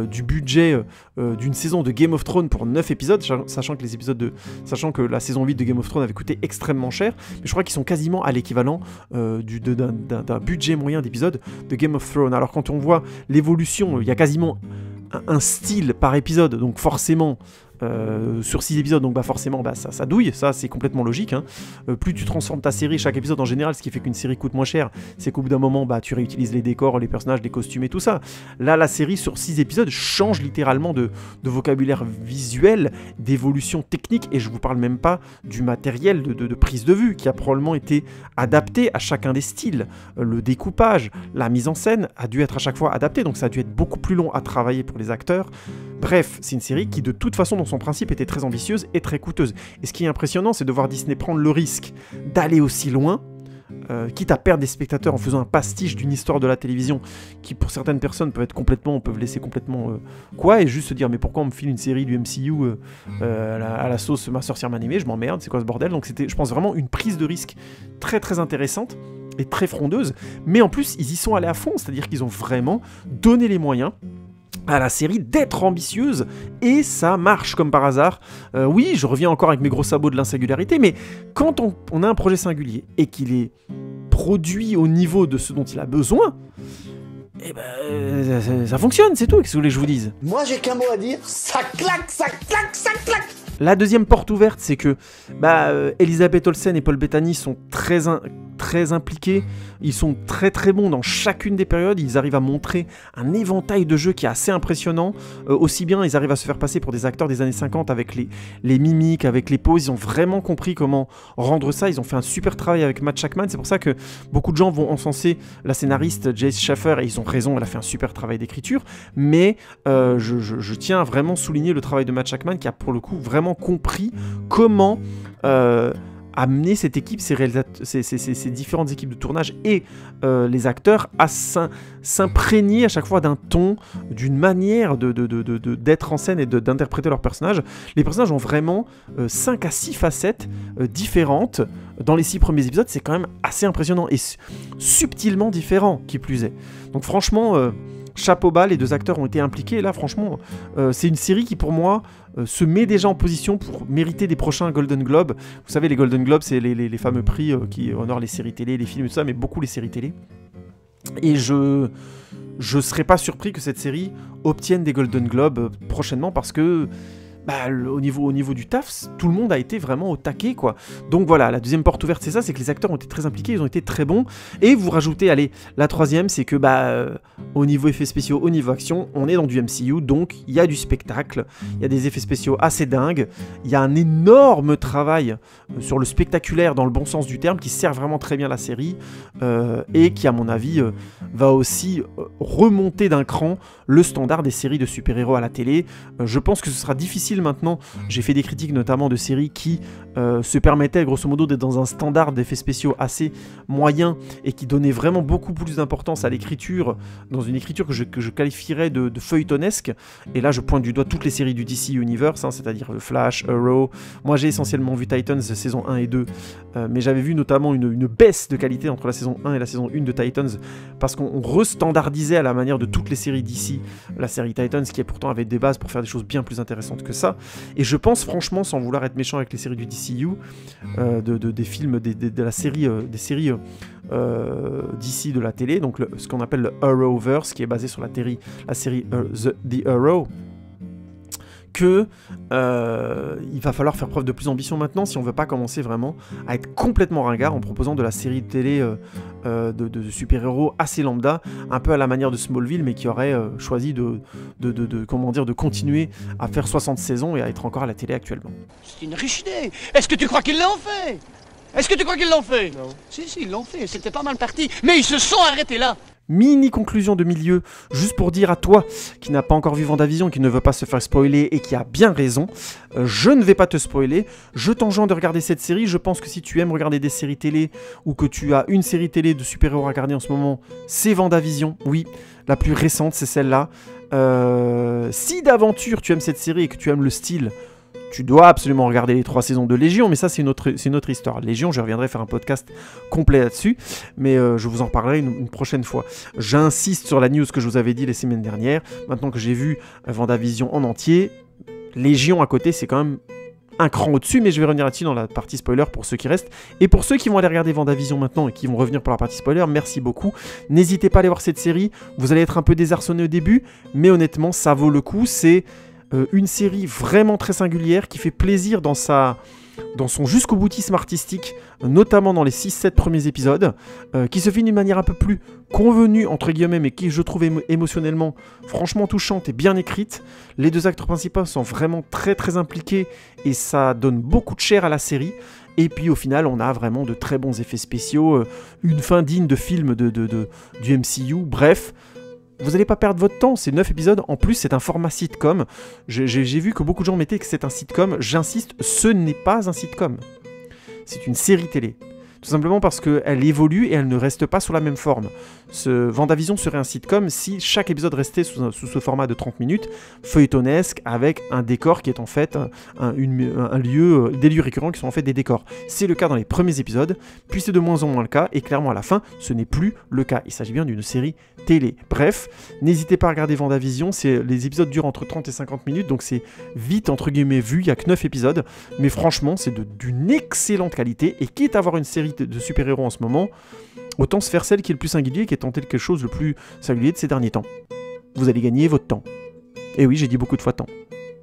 du budget d'une saison de Game of Thrones pour 9 épisodes, sachant que la saison 8 de Game of Thrones avait coûté extrêmement cher, mais je crois qu'ils sont quasiment à l'équivalent d'un budget moyen d'épisode de Game of Thrones. Alors quand on voit l'évolution, il y a quasiment un style par épisode, donc forcément sur 6 épisodes, donc forcément ça douille, ça c'est complètement logique, hein. Plus tu transformes ta série, chaque épisode en général, ce qui fait qu'une série coûte moins cher, c'est qu'au bout d'un moment tu réutilises les décors, les personnages, les costumes et tout ça. Là la série sur 6 épisodes change littéralement de vocabulaire visuel, d'évolution technique, et je vous parle même pas du matériel de prise de vue qui a probablement été adapté à chacun des styles. Le découpage, la mise en scène a dû être à chaque fois adapté, donc ça a dû être beaucoup plus long à travailler pour les acteurs. Bref, c'est une série qui de toute façon dans son principe était très ambitieuse et très coûteuse. Et ce qui est impressionnant, c'est de voir Disney prendre le risque d'aller aussi loin, quitte à perdre des spectateurs en faisant un pastiche d'une histoire de la télévision qui pour certaines personnes peuvent laisser complètement et juste se dire mais pourquoi on me file une série du MCU à la sauce ma sorcière m'a animé, je m'emmerde, c'est quoi ce bordel. Donc c'était, je pense, vraiment une prise de risque très très intéressante et très frondeuse, mais en plus ils y sont allés à fond, c'est-à-dire qu'ils ont vraiment donné les moyens à la série d'être ambitieuse, et ça marche comme par hasard. Oui, je reviens encore avec mes gros sabots de l'insingularité, mais quand on a un projet singulier et qu'il est produit au niveau de ce dont il a besoin, ça fonctionne, c'est tout, qu'est-ce que vous voulez que je vous dise? Moi j'ai qu'un mot à dire, ça claque, ça claque, ça claque. La deuxième porte ouverte, c'est que Elisabeth Olsen et Paul Bettany sont très impliqués, ils sont très très bons dans chacune des périodes, ils arrivent à montrer un éventail de jeux qui est assez impressionnant, aussi bien ils arrivent à se faire passer pour des acteurs des années 50 avec les mimiques, avec les poses, ils ont vraiment compris comment rendre ça, ils ont fait un super travail avec Matt Shakman, c'est pour ça que beaucoup de gens vont encenser la scénariste Jace Schaeffer, et ils ont raison, elle a fait un super travail d'écriture, mais je tiens à vraiment souligner le travail de Matt Shakman qui a pour le coup vraiment compris comment amener cette équipe, ces différentes équipes de tournage et les acteurs à s'imprégner à chaque fois d'un ton, d'une manière d'être en scène et d'interpréter leurs personnages. Les personnages ont vraiment 5 à 6 facettes différentes. Dans les 6 premiers épisodes, c'est quand même assez impressionnant et subtilement différent, qui plus est. Donc franchement, chapeau bas, les 2 acteurs ont été impliqués, et là franchement, c'est une série qui pour moi se met déjà en position pour mériter des prochains Golden Globes. Vous savez, les Golden Globes, c'est les fameux prix qui honorent les séries télé, les films et tout ça, mais beaucoup les séries télé. Et je serais pas surpris que cette série obtienne des Golden Globes prochainement, parce que au niveau du taf, tout le monde a été vraiment au taquet, quoi. Donc voilà, la deuxième porte ouverte, c'est ça, c'est que les acteurs ont été très impliqués, ils ont été très bons. Et vous rajoutez, allez, la troisième, c'est que au niveau effets spéciaux, au niveau action, on est dans du MCU, donc il y a du spectacle, il y a des effets spéciaux assez dingues, il y a un énorme travail sur le spectaculaire dans le bon sens du terme, qui sert vraiment très bien la série, et qui, à mon avis, va aussi remonter d'un cran le standard des séries de super-héros à la télé. Je pense que ce sera difficile maintenant. J'ai fait des critiques notamment de séries qui se permettaient grosso modo d'être dans un standard d'effets spéciaux assez moyen et qui donnait vraiment beaucoup plus d'importance à l'écriture, dans une écriture que je qualifierais de feuilletonesque. Et là je pointe du doigt toutes les séries du DC Universe, hein, c'est-à-dire le Flash, Arrow. Moi j'ai essentiellement vu Titans saison 1 et 2, mais j'avais vu notamment une baisse de qualité entre la saison 1 et la saison 1 de Titans, parce qu'on restandardisait à la manière de toutes les séries DC la série Titans, qui pourtant avait des bases pour faire des choses bien plus intéressantes que ça. Et je pense franchement, sans vouloir être méchant avec les séries du DCU, des films, de la série, des séries DC de la télé, donc ce qu'on appelle le Arrowverse, qui est basé sur la série The Arrow, que il va falloir faire preuve de plus d'ambition maintenant si on veut pas commencer vraiment à être complètement ringard en proposant de la série de télé de super-héros assez lambda, un peu à la manière de Smallville, mais qui aurait choisi de continuer à faire 60 saisons et à être encore à la télé actuellement. C'est une riche idée. Est-ce que tu crois qu'ils l'ont fait? Est-ce que tu crois qu'ils l'ont fait? Non. Si, ils l'ont fait. C'était pas mal parti. Mais ils se sont arrêtés là. Mini conclusion de milieu, juste pour dire à toi qui n'a pas encore vu Vendavision, qui ne veut pas se faire spoiler et qui a bien raison, je ne vais pas te spoiler, je t'enjoins de regarder cette série. Je pense que si tu aimes regarder des séries télé ou que tu as une série télé de super-héros à regarder en ce moment, c'est Vendavision, oui, la plus récente c'est celle-là. Si d'aventure tu aimes cette série et que tu aimes le style, tu dois absolument regarder les 3 saisons de Légion, mais ça c'est une autre histoire. Légion, je reviendrai faire un podcast complet là-dessus, mais je vous en parlerai une prochaine fois. J'insiste sur la news que je vous avais dit les semaines dernières. Maintenant que j'ai vu WandaVision en entier, Légion à côté, c'est quand même un cran au-dessus, mais je vais revenir là-dessus dans la partie spoiler pour ceux qui restent. Et pour ceux qui vont aller regarder WandaVision maintenant et qui vont revenir pour la partie spoiler, merci beaucoup. N'hésitez pas à aller voir cette série, vous allez être un peu désarçonné au début, mais honnêtement, ça vaut le coup. C'est une série vraiment très singulière qui fait plaisir dans son jusqu'au boutisme artistique, notamment dans les 6-7 premiers épisodes, qui se fait d'une manière un peu plus convenue, entre guillemets, mais qui, je trouve émotionnellement franchement touchante et bien écrite. Les 2 acteurs principaux sont vraiment très très impliqués et ça donne beaucoup de chair à la série. Et puis au final, on a vraiment de très bons effets spéciaux, une fin digne de film du MCU, bref. Vous n'allez pas perdre votre temps, c'est 9 épisodes, en plus c'est un format sitcom. J'ai vu que beaucoup de gens mettaient que c'est un sitcom, j'insiste, ce n'est pas un sitcom. C'est une série télé. Tout simplement parce qu'elle évolue et elle ne reste pas sur la même forme. WandaVision serait un sitcom si chaque épisode restait sous ce format de 30 minutes, feuilletonesque, avec un décor qui est en fait des lieux récurrents qui sont en fait des décors. C'est le cas dans les premiers épisodes, puis c'est de moins en moins le cas, et clairement à la fin, ce n'est plus le cas. Il s'agit bien d'une série télé. Bref, n'hésitez pas à regarder WandaVision, les épisodes durent entre 30 et 50 minutes, donc c'est vite entre guillemets vu, il n'y a que 9 épisodes, mais franchement c'est d'une excellente qualité, et quitte à avoir une série de super-héros en ce moment, autant se faire celle qui est le plus singulier, qui est tenté quelque chose le plus singulier de ces derniers temps. Vous allez gagner votre temps. Et oui, j'ai dit beaucoup de fois temps.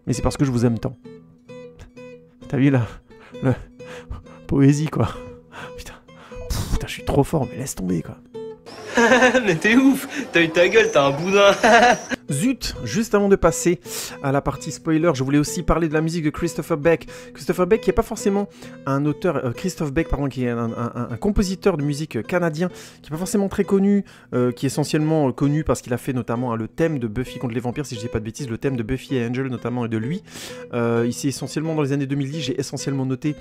Mais c'est parce que je vous aime tant. T'as vu là poésie quoi. Putain, je suis trop fort, mais laisse tomber quoi. Mais t'es ouf, t'as eu ta gueule, t'as un boudin. Zut, juste avant de passer à la partie spoiler, je voulais aussi parler de la musique de Christopher Beck. Christopher Beck qui n'est pas forcément un auteur, Christophe Beck pardon, qui est un compositeur de musique canadien, qui n'est pas forcément très connu, qui est essentiellement connu parce qu'il a fait notamment le thème de Buffy contre les vampires, si je dis pas de bêtises, le thème de Buffy et Angel notamment est de lui. Ici essentiellement dans les années 2010, j'ai essentiellement noté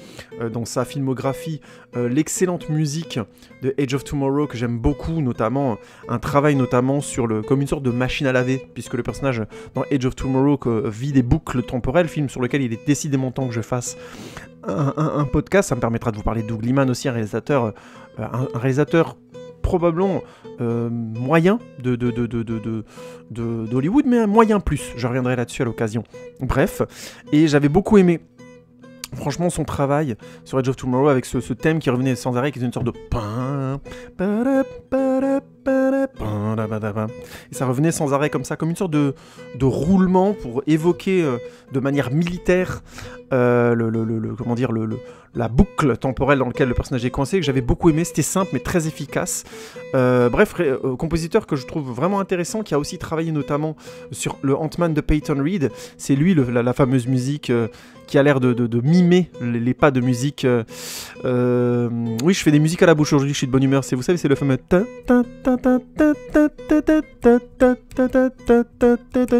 dans sa filmographie l'excellente musique de Age of Tomorrow que j'aime beaucoup, notamment un travail notamment sur comme une sorte de machine à laver, puisque le personnage dans Age of Tomorrow vit des boucles temporelles, film sur lequel il est décidément temps que je fasse un podcast. Ça me permettra de vous parler de Doug Liman aussi, un réalisateur probablement moyen d'Hollywood, mais un moyen plus. Je reviendrai là-dessus à l'occasion. Bref, et j'avais beaucoup aimé franchement son travail sur Age of Tomorrow avec ce thème qui revenait sans arrêt, qui est une sorte de et ça revenait sans arrêt comme ça, comme une sorte de roulement pour évoquer de manière militaire la boucle temporelle dans laquelle le personnage est coincé, que j'avais beaucoup aimé. C'était simple mais très efficace. Bref, compositeur que je trouve vraiment intéressant, qui a aussi travaillé notamment sur le Ant-Man de Peyton Reed. C'est lui la fameuse musique qui a l'air de mimer les pas de musique. Oui, je fais des musiques à la bouche aujourd'hui, je suis de bonne humeur. Vous savez, c'est le fameux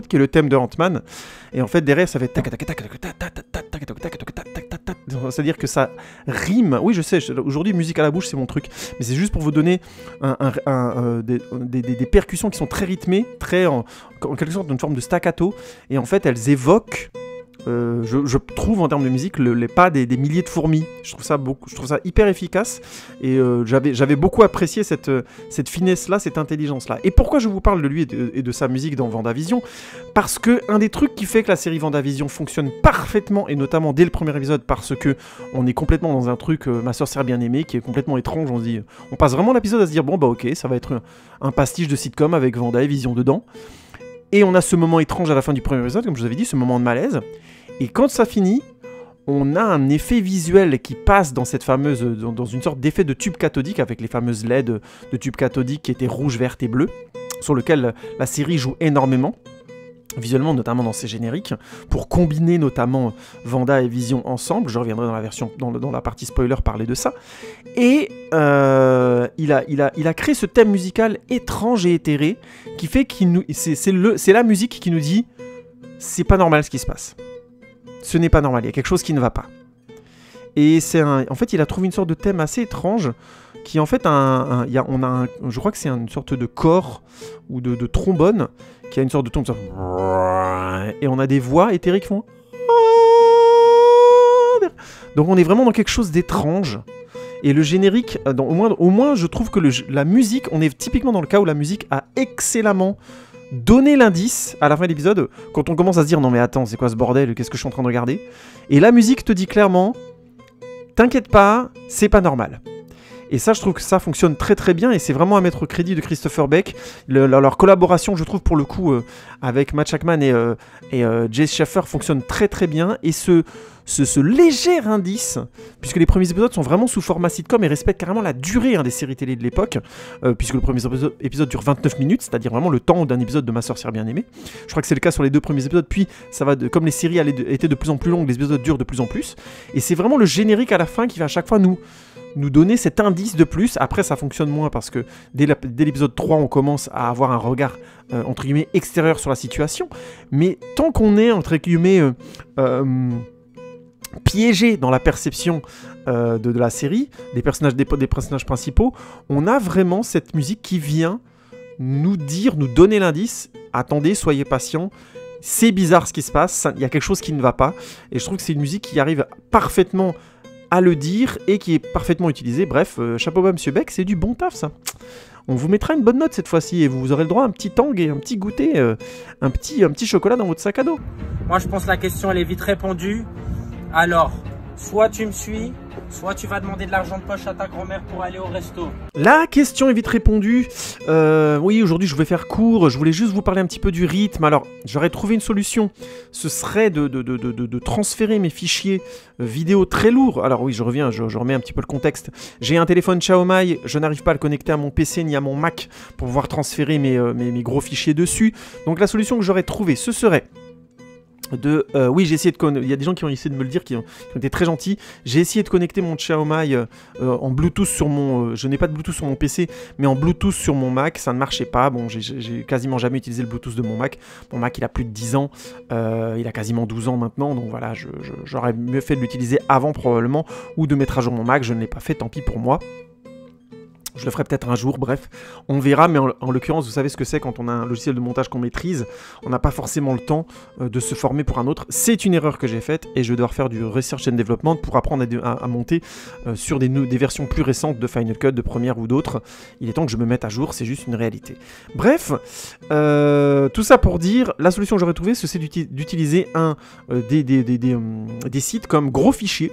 qui est le thème de Ant-Man. Et en fait, derrière, ça fait c'est-à-dire que ça rime. Oui, je sais, aujourd'hui, musique à la bouche, c'est mon truc. Mais c'est juste pour vous donner des percussions qui sont très rythmées, en quelque sorte une forme de staccato. Et en fait, elles évoquent, je trouve en termes de musique, les pas des milliers de fourmis. Je trouve ça hyper efficace. Et j'avais beaucoup apprécié cette finesse-là, cette intelligence-là. Et pourquoi je vous parle de lui et de sa musique dans WandaVision ? Parce que un des trucs qui fait que la série WandaVision fonctionne parfaitement, et notamment dès le premier épisode, parce que on est complètement dans un truc, ma sorcière bien-aimée, qui est complètement étrange. On passe vraiment l'épisode à se dire, bon bah ok, ça va être un pastiche de sitcom avec Wanda et Vision dedans. Et on a ce moment étrange à la fin du premier épisode, comme je vous avais dit, ce moment de malaise. Et quand ça finit, on a un effet visuel qui passe dans cette fameuse, dans une sorte d'effet de tube cathodique, avec les fameuses LED de tube cathodique qui étaient rouges, vertes et bleues, sur lequel la série joue énormément, visuellement, notamment dans ses génériques, pour combiner notamment Wanda et Vision ensemble. Je reviendrai dans la partie spoiler parler de ça. Et il a créé ce thème musical étrange et éthéré qui fait c'est la musique qui nous dit c'est pas normal ce qui se passe. Ce n'est pas normal, il y a quelque chose qui ne va pas. Et en fait, il a trouvé une sorte de thème assez étrange qui en fait je crois que c'est une sorte de corps ou de trombone qui a une sorte de ton, et on a des voix éthériques qui font. Donc on est vraiment dans quelque chose d'étrange. Et le générique, au moins je trouve que la musique, on est typiquement dans le cas où la musique a excellemment donné l'indice à la fin de l'épisode, quand on commence à se dire non mais attends, c'est quoi ce bordel, qu'est-ce que je suis en train de regarder? Et la musique te dit clairement, t'inquiète pas, c'est pas normal. Et ça, je trouve que ça fonctionne très très bien, et c'est vraiment à mettre au crédit de Christopher Beck. Leur collaboration, je trouve, pour le coup, avec Matt Shakman et Jay Schaeffer fonctionne très très bien. Et ce léger indice, puisque les premiers épisodes sont vraiment sous format sitcom et respectent carrément la durée des séries télé de l'époque, puisque le premier épisode dure 29 minutes, c'est-à-dire vraiment le temps d'un épisode de Ma Sorcière Bien-Aimée. Je crois que c'est le cas sur les 2 premiers épisodes, puis ça va comme les séries étaient de plus en plus longues, les épisodes durent de plus en plus. Et c'est vraiment le générique à la fin qui va à chaque fois nous donner cet indice de plus. Après, ça fonctionne moins parce que dès l'épisode 3, on commence à avoir un regard, entre guillemets, extérieur sur la situation. Mais tant qu'on est, entre guillemets, piégé dans la perception de la série, des personnages principaux, on a vraiment cette musique qui vient nous donner l'indice. Attendez, soyez patients. C'est bizarre ce qui se passe, il y a quelque chose qui ne va pas. Et je trouve que c'est une musique qui arrive parfaitement à le dire et qui est parfaitement utilisé. Bref, chapeau bas Monsieur Beck, c'est du bon taf ça. On vous mettra une bonne note cette fois-ci et vous aurez le droit à un petit tang et un petit goûter, un petit chocolat dans votre sac à dos. Moi je pense que la question elle est vite répondue. Alors, soit tu me suis, soit tu vas demander de l'argent de poche à ta grand-mère pour aller au resto. La question est vite répondue. Oui, aujourd'hui je vais faire court, je voulais juste vous parler un petit peu du rythme. Alors, j'aurais trouvé une solution, ce serait de transférer mes fichiers vidéo très lourds. Alors oui, je reviens, je remets un petit peu le contexte. J'ai un téléphone Xiaomi, je n'arrive pas à le connecter à mon PC ni à mon Mac pour pouvoir transférer mes gros fichiers dessus. Donc la solution que j'aurais trouvée, ce serait... oui, j'ai essayé il y a des gens qui ont essayé de me le dire, qui ont été très gentils. J'ai essayé de connecter mon Xiaomi en Bluetooth sur mon... je n'ai pas de Bluetooth sur mon PC, mais en Bluetooth sur mon Mac, ça ne marchait pas. Bon, j'ai quasiment jamais utilisé le Bluetooth de mon Mac. Mon Mac, il a plus de 10 ans, il a quasiment 12 ans maintenant, donc voilà, j'aurais mieux fait de l'utiliser avant probablement, ou de mettre à jour mon Mac. Je ne l'ai pas fait, tant pis pour moi. Je le ferai peut-être un jour, bref, on verra, mais en l'occurrence, vous savez ce que c'est quand on a un logiciel de montage qu'on maîtrise, on n'a pas forcément le temps de se former pour un autre. C'est une erreur que j'ai faite et je dois faire du research and development pour apprendre à monter sur des versions plus récentes de Final Cut, de Premiere ou d'autres. Il est temps que je me mette à jour, c'est juste une réalité. Bref, tout ça pour dire, la solution que j'aurais trouvée, c'est d'utiliser des sites comme Gros Fichiers,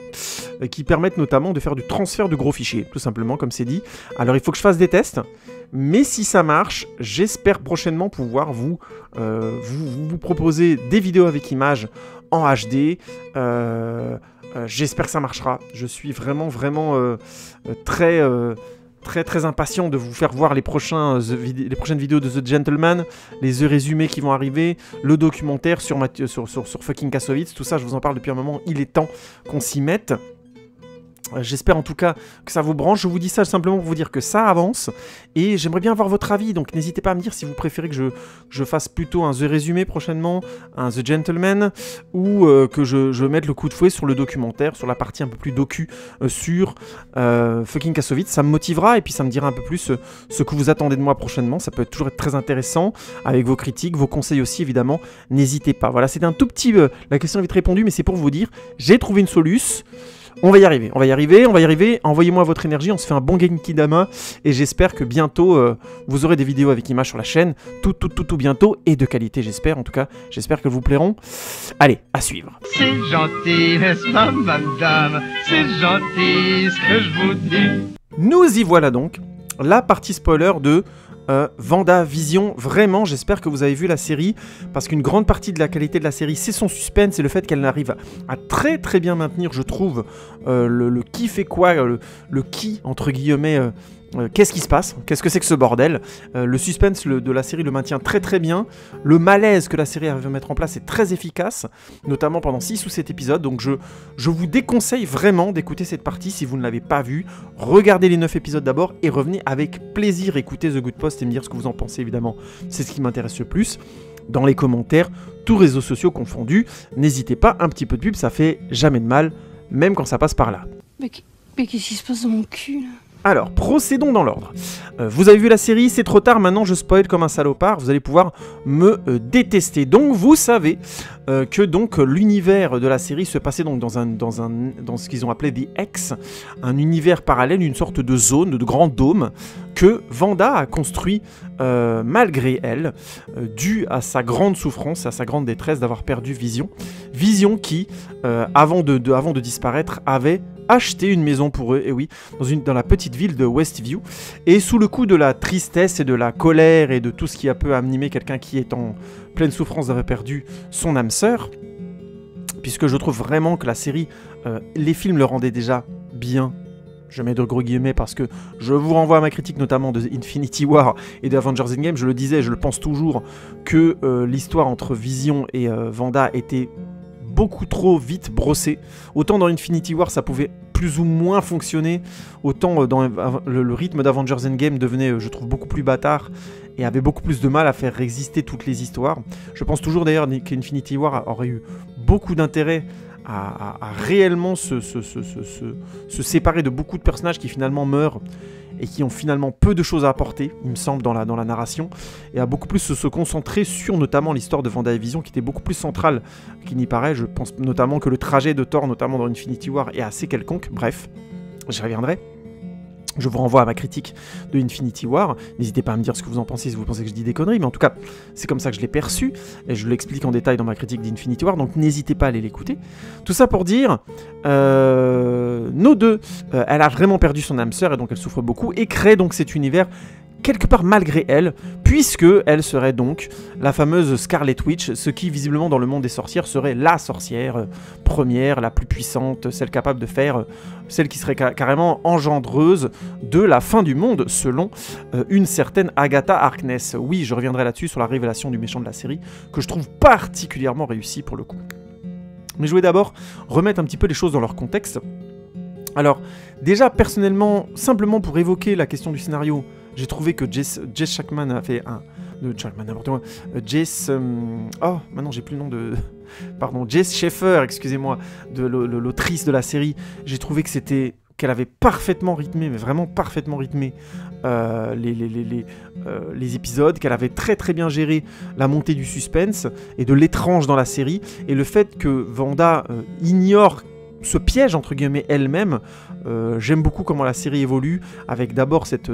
qui permettent notamment de faire du transfert de gros fichiers, tout simplement, comme c'est dit. Alors il faut que je fasse des tests, mais si ça marche, j'espère prochainement pouvoir vous proposer des vidéos avec images en HD. J'espère que ça marchera. Je suis vraiment très impatient de vous faire voir les prochaines vidéos de The Gentleman, les résumés qui vont arriver, le documentaire sur fucking Kassovitz, tout ça je vous en parle depuis un moment, il est temps qu'on s'y mette. J'espère en tout cas que ça vous branche. Je vous dis ça simplement pour vous dire que ça avance et j'aimerais bien avoir votre avis, donc n'hésitez pas à me dire si vous préférez que je fasse plutôt un The Résumé prochainement, un The Gentleman, ou que je mette le coup de fouet sur le documentaire, sur la partie un peu plus docu sur fucking Kassovitz. Ça me motivera et puis ça me dira un peu plus ce que vous attendez de moi prochainement. Ça peut toujours être très intéressant avec vos critiques, vos conseils aussi évidemment, n'hésitez pas. Voilà, c'était un tout petit... la question est vite répondue, mais c'est pour vous dire, j'ai trouvé une solution. On va y arriver, envoyez-moi votre énergie, on se fait un bon Genkidama et j'espère que bientôt vous aurez des vidéos avec images sur la chaîne, tout bientôt et de qualité j'espère, en tout cas j'espère qu'elles vous plairont. Allez, à suivre. C'est gentil, n'est-ce pas madame, c'est gentil ce que je vous dis. Nous y voilà donc, la partie spoiler de... WandaVision, vraiment j'espère que vous avez vu la série parce qu'une grande partie de la qualité de la série c'est son suspense et le fait qu'elle arrive à très bien maintenir, je trouve, le qui fait quoi, le qui entre guillemets, qu'est-ce qui se passe, qu'est-ce que c'est que ce bordel, le suspense de la série le maintient très bien, le malaise que la série arrive à mettre en place est très efficace, notamment pendant 6 ou 7 épisodes, donc je vous déconseille vraiment d'écouter cette partie si vous ne l'avez pas vue. Regardez les 9 épisodes d'abord et revenez avec plaisir écouter The Good Post et me dire ce que vous en pensez évidemment, c'est ce qui m'intéresse le plus. Dans les commentaires, tous réseaux sociaux confondus, n'hésitez pas, un petit peu de pub ça fait jamais de mal, même quand ça passe par là. Mais qu'est-ce qui se passe dans mon cul là ? Alors, procédons dans l'ordre. Vous avez vu la série, c'est trop tard, maintenant je spoil comme un salopard, vous allez pouvoir me détester. Donc vous savez que donc l'univers de la série se passait donc dans ce qu'ils ont appelé The X, un univers parallèle, une sorte de zone, de grand dôme, que Wanda a construit malgré elle, dû à sa grande souffrance, à sa grande détresse d'avoir perdu Vision. Vision qui, avant de disparaître, avait acheté une maison pour eux, et oui, dans la petite ville de Westview, et sous le coup de la tristesse et de la colère et de tout ce qui a pu animer quelqu'un qui est en pleine souffrance d'avoir perdu son âme sœur, puisque je trouve vraiment que la série, les films le rendaient déjà bien, je mets de gros guillemets parce que je vous renvoie à ma critique notamment de Infinity War et de Avengers Endgame, je le disais, je le pense toujours, que l'histoire entre Vision et Wanda était beaucoup trop vite brossé. Autant dans Infinity War ça pouvait plus ou moins fonctionner, autant dans le rythme d'Avengers Endgame devenait, je trouve, beaucoup plus bâtard et avait beaucoup plus de mal à faire exister toutes les histoires. Je pense toujours d'ailleurs qu'Infinity War aurait eu beaucoup d'intérêt à réellement se séparer de beaucoup de personnages qui finalement meurent et qui ont finalement peu de choses à apporter, il me semble, dans la narration, et à beaucoup plus se concentrer sur notamment l'histoire de Wanda et Vision, qui était beaucoup plus centrale qu'il n'y paraît. Je pense notamment que le trajet de Thor, notamment dans Infinity War, est assez quelconque. Bref, j'y reviendrai. Je vous renvoie à ma critique de Infinity War. N'hésitez pas à me dire ce que vous en pensez, si vous pensez que je dis des conneries, mais en tout cas, c'est comme ça que je l'ai perçu, et je l'explique en détail dans ma critique d'Infinity War, donc n'hésitez pas à aller l'écouter. Tout ça pour dire, nos deux, elle a vraiment perdu son âme sœur, et donc elle souffre beaucoup, et crée donc cet univers quelque part malgré elle, puisque elle serait donc la fameuse Scarlet Witch, ce qui visiblement dans le monde des sorcières serait la sorcière première, la plus puissante, celle capable de faire, celle qui serait carrément engendreuse de la fin du monde, selon une certaine Agatha Harkness. Oui, je reviendrai là-dessus sur la révélation du méchant de la série, que je trouve particulièrement réussi pour le coup. Mais je voulais d'abord remettre un petit peu les choses dans leur contexte. Alors, déjà, personnellement, simplement pour évoquer la question du scénario, j'ai trouvé que Jess Shackman a fait un... n'importe quoi. Oh, maintenant j'ai plus le nom de... Pardon, Jess Schaeffer, excusez-moi, de l'autrice de la série. J'ai trouvé que c'était... qu'elle avait parfaitement rythmé, mais vraiment parfaitement rythmé les épisodes, qu'elle avait très très bien géré la montée du suspense et de l'étrange dans la série, et le fait que Wanda ignore ce piège entre guillemets elle-même. J'aime beaucoup comment la série évolue, avec d'abord cette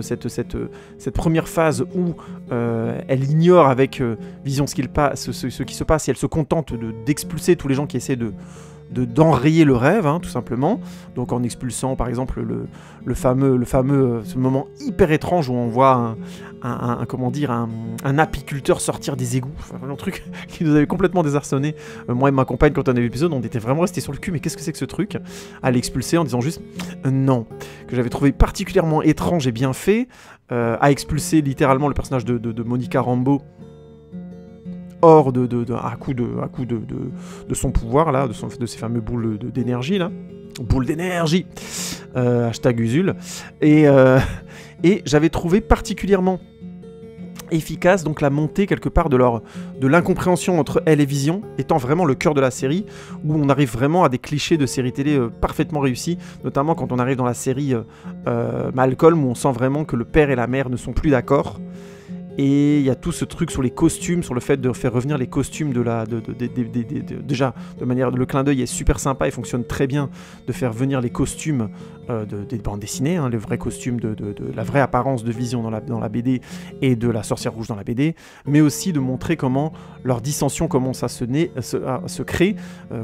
première phase où elle ignore avec Vision ce qui se passe, et elle se contente d'expulser tous les gens qui essaient d'enrayer le rêve, hein, tout simplement. Donc en expulsant par exemple le fameux ce moment hyper étrange où on voit un apiculteur sortir des égouts, enfin, un truc qui nous avait complètement désarçonné. Moi et ma compagne, quand on a vu l'épisode, on était vraiment restés sur le cul, mais qu'est-ce que c'est que ce truc, à l'expulser en disant juste non, que j'avais trouvé particulièrement étrange et bien fait, à expulser littéralement le personnage de Monica Rambeau hors à coup de son pouvoir là, de ces fameux boules d'énergie là, boules d'énergie, hashtag Usul, et j'avais trouvé particulièrement efficace donc la montée quelque part de l'incompréhension entre elle et Vision, étant vraiment le cœur de la série, où on arrive vraiment à des clichés de séries télé parfaitement réussis, notamment quand on arrive dans la série Malcolm, où on sent vraiment que le père et la mère ne sont plus d'accord. Et il y a tout ce truc sur les costumes, sur le fait de faire revenir les costumes déjà, de manière, le clin d'œil est super sympa et fonctionne très bien, de faire venir les costumes des bandes dessinées, hein, les vrais costumes de la vraie apparence de Vision dans la BD et de la sorcière rouge dans la BD, mais aussi de montrer comment leur dissension commence à se créer,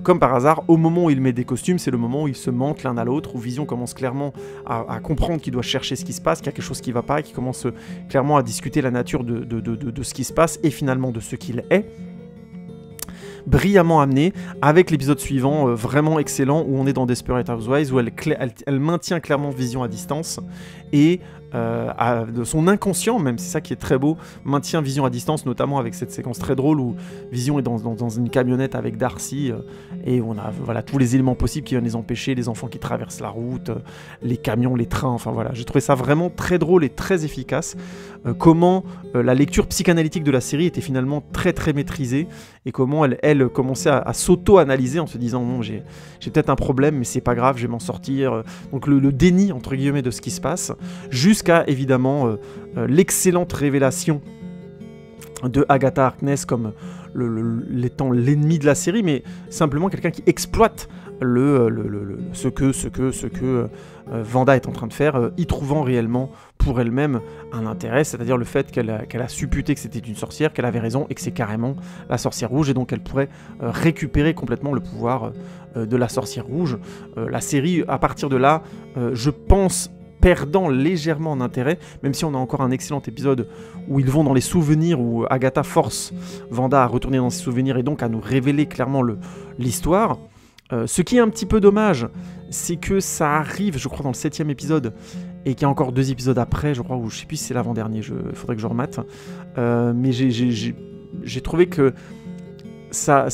comme par hasard, au moment où il met des costumes, c'est le moment où ils se mentent l'un à l'autre, où Vision commence clairement à comprendre qu'il doit chercher ce qui se passe, qu'il y a quelque chose qui ne va pas, et qu'il commence clairement à discuter la nature de ce qui se passe et finalement de ce qu'il est. Brillamment amené, avec l'épisode suivant vraiment excellent, où on est dans Desperate Housewives, où elle maintient clairement Vision à distance, et de son inconscient même, c'est ça qui est très beau, maintient Vision à distance, notamment avec cette séquence très drôle où Vision est dans une camionnette avec Darcy, et on a voilà, tous les éléments possibles qui viennent les empêcher, les enfants qui traversent la route, les camions, les trains, enfin voilà, j'ai trouvé ça vraiment très drôle et très efficace, comment la lecture psychanalytique de la série était finalement très très maîtrisée, et comment elle commençait à s'auto-analyser en se disant non, j'ai peut-être un problème, mais c'est pas grave, je vais m'en sortir. Donc le déni entre guillemets de ce qui se passe, jusqu'à évidemment l'excellente révélation de Agatha Harkness comme l'étant l'ennemi de la série, mais simplement quelqu'un qui exploite ce que Wanda est en train de faire, y trouvant réellement pour elle-même un intérêt, c'est-à-dire le fait qu'elle a supputé que c'était une sorcière, qu'elle avait raison et que c'est carrément la sorcière rouge, et donc elle pourrait récupérer complètement le pouvoir de la sorcière rouge. La série, à partir de là, je pense, perdant légèrement en intérêt, même si on a encore un excellent épisode où ils vont dans les souvenirs, où Agatha force Wanda à retourner dans ses souvenirs et donc à nous révéler clairement l'histoire. Ce qui est un petit peu dommage, c'est que ça arrive, je crois, dans le 7e épisode, et qu'il y a encore 2 épisodes après, je crois, ou je sais plus si c'est l'avant-dernier, il faudrait que je remate. Mais j'ai trouvé que ça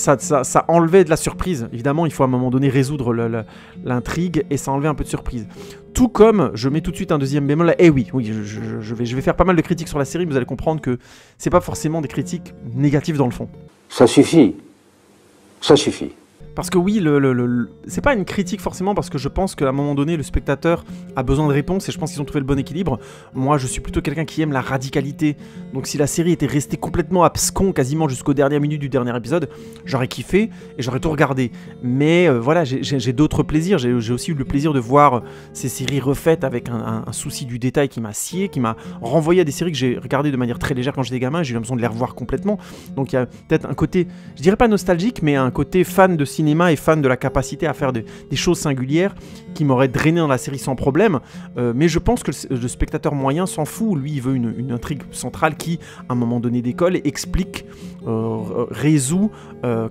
enlevait de la surprise. Évidemment, il faut à un moment donné résoudre l'intrigue, et ça enlevait un peu de surprise. Tout comme, je mets tout de suite un deuxième bémol, et oui, je vais faire pas mal de critiques sur la série, mais vous allez comprendre que c'est pas forcément des critiques négatives dans le fond. Ça suffit. Ça suffit. Parce que oui, c'est pas une critique forcément, parce que je pense qu'à un moment donné, le spectateur a besoin de réponses, et je pense qu'ils ont trouvé le bon équilibre. Moi, je suis plutôt quelqu'un qui aime la radicalité. Donc si la série était restée complètement abscon, quasiment jusqu'aux dernières minutes du dernier épisode, j'aurais kiffé, et j'aurais tout regardé. Mais voilà, j'ai d'autres plaisirs. J'ai aussi eu le plaisir de voir ces séries refaites avec un souci du détail qui m'a scié, qui m'a renvoyé à des séries que j'ai regardées de manière très légère quand j'étais gamin, et j'ai eu l'impression de les revoir complètement. Donc il y a peut-être un côté, je dirais pas nostalgique, mais un côté fan de cinéma et fan de la capacité à faire des choses singulières qui m'auraient drainé dans la série sans problème, mais je pense que le spectateur moyen s'en fout. Lui, il veut une intrigue centrale qui, à un moment donné, décolle, explique, résout,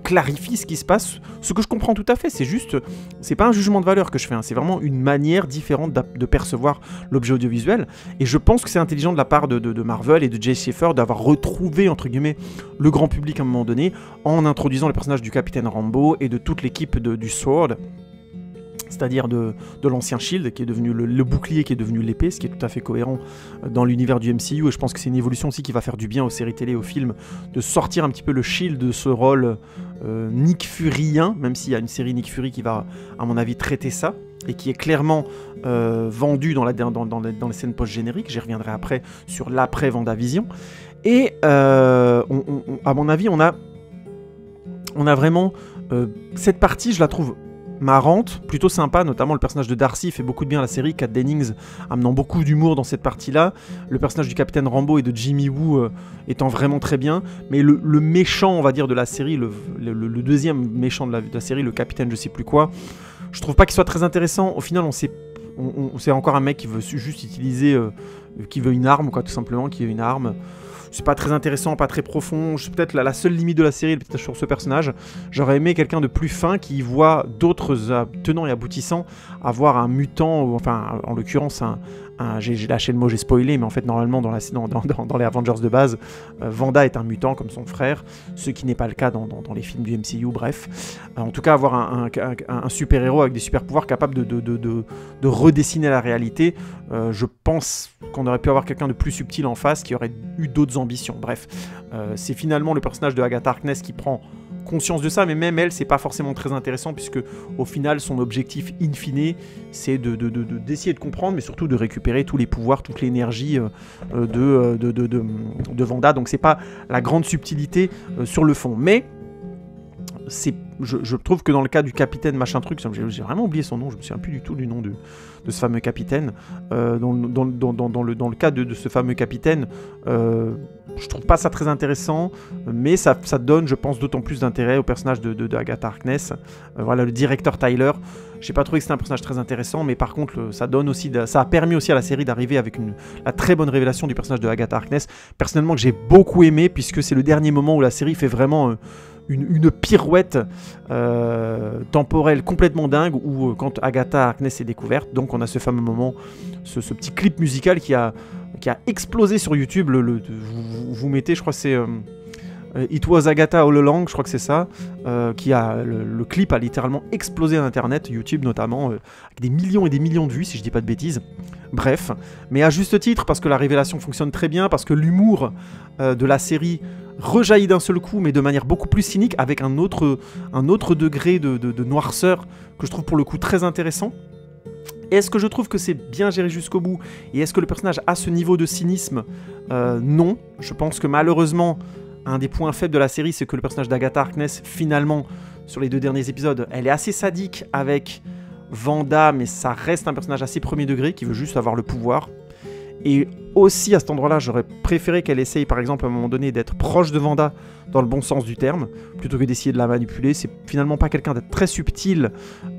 clarifie ce qui se passe, ce que je comprends tout à fait. C'est juste, c'est pas un jugement de valeur que je fais, hein, c'est vraiment une manière différente de percevoir l'objet audiovisuel, et je pense que c'est intelligent de la part de Marvel et de Jay Schaeffer d'avoir retrouvé, entre guillemets, le grand public à un moment donné, en introduisant le personnage du Capitaine Rambeau et de toute l'équipe du Sword, c'est-à-dire de l'ancien Shield, qui est devenu le bouclier, qui est devenu l'épée, ce qui est tout à fait cohérent dans l'univers du MCU, et je pense que c'est une évolution aussi qui va faire du bien aux séries télé, aux films, de sortir un petit peu le Shield de ce rôle Nick Furien, même s'il y a une série Nick Fury qui va, à mon avis, traiter ça, et qui est clairement vendue dans les scènes post-génériques. J'y reviendrai après sur l'après-Vendavision. Et à mon avis, on a vraiment cette partie, je la trouve marrante, plutôt sympa, notamment le personnage de Darcy fait beaucoup de bien à la série, Kat Dennings amenant beaucoup d'humour dans cette partie-là, le personnage du Capitaine Rambeau et de Jimmy Woo étant vraiment très bien, mais le méchant, on va dire, de la série, le deuxième méchant de la série, le Capitaine je sais plus quoi, je trouve pas qu'il soit très intéressant. Au final, c'est encore un mec qui veut juste utiliser, qui veut une arme, quoi, tout simplement, qui veut une arme. C'est pas très intéressant, pas très profond. Peut-être la seule limite de la série, peut-être sur ce personnage. J'aurais aimé quelqu'un de plus fin qui voit d'autres tenants et aboutissants avoir un mutant, ou enfin, en l'occurrence, j'ai lâché le mot, j'ai spoilé, mais en fait, normalement, dans les Avengers de base, Wanda est un mutant comme son frère, ce qui n'est pas le cas dans les films du MCU, bref. En tout cas, avoir un super-héros avec des super-pouvoirs capable de redessiner la réalité, je pense qu'on aurait pu avoir quelqu'un de plus subtil en face qui aurait eu d'autres ambitions. Bref, c'est finalement le personnage de Agatha Harkness qui prend conscience de ça, mais même elle, c'est pas forcément très intéressant, puisque au final, son objectif in fine, c'est d'essayer de comprendre, mais surtout de récupérer tous les pouvoirs, toute l'énergie de Wanda. Donc c'est pas la grande subtilité sur le fond, mais je trouve que dans le cas du capitaine machin truc, j'ai vraiment oublié son nom, je me souviens plus du tout du nom de ce fameux capitaine, dans le cas de ce fameux capitaine, je trouve pas ça très intéressant, mais ça donne, je pense, d'autant plus d'intérêt au personnage de Agatha Harkness. Voilà, le directeur Tyler, j'ai pas trouvé que c'était un personnage très intéressant, mais par contre, ça a permis aussi à la série d'arriver avec la très bonne révélation du personnage de Agatha Harkness, personnellement que j'ai beaucoup aimé, puisque c'est le dernier moment où la série fait vraiment une pirouette temporelle complètement dingue, où quand Agatha Harkness est découverte, donc on a ce fameux moment, ce petit clip musical qui a explosé sur YouTube. Vous mettez, je crois que c'est It Was Agatha All Along, je crois que c'est ça, le clip a littéralement explosé à internet, YouTube notamment, avec des millions et des millions de vues, si je dis pas de bêtises. Bref, mais à juste titre, parce que la révélation fonctionne très bien, parce que l'humour de la série rejaillit d'un seul coup, mais de manière beaucoup plus cynique, avec un autre degré de noirceur que je trouve pour le coup très intéressant. Est-ce que je trouve que c'est bien géré jusqu'au bout? Et est-ce que le personnage a ce niveau de cynisme? Non. Je pense que malheureusement, un des points faibles de la série, c'est que le personnage d'Agatha Harkness, finalement, sur les 2 derniers épisodes, elle est assez sadique avec Wanda, mais ça reste un personnage assez premier degré qui veut juste avoir le pouvoir. Et aussi, à cet endroit-là, j'aurais préféré qu'elle essaye, par exemple, à un moment donné, d'être proche de Wanda, dans le bon sens du terme, plutôt que d'essayer de la manipuler. C'est finalement pas quelqu'un d'être très subtil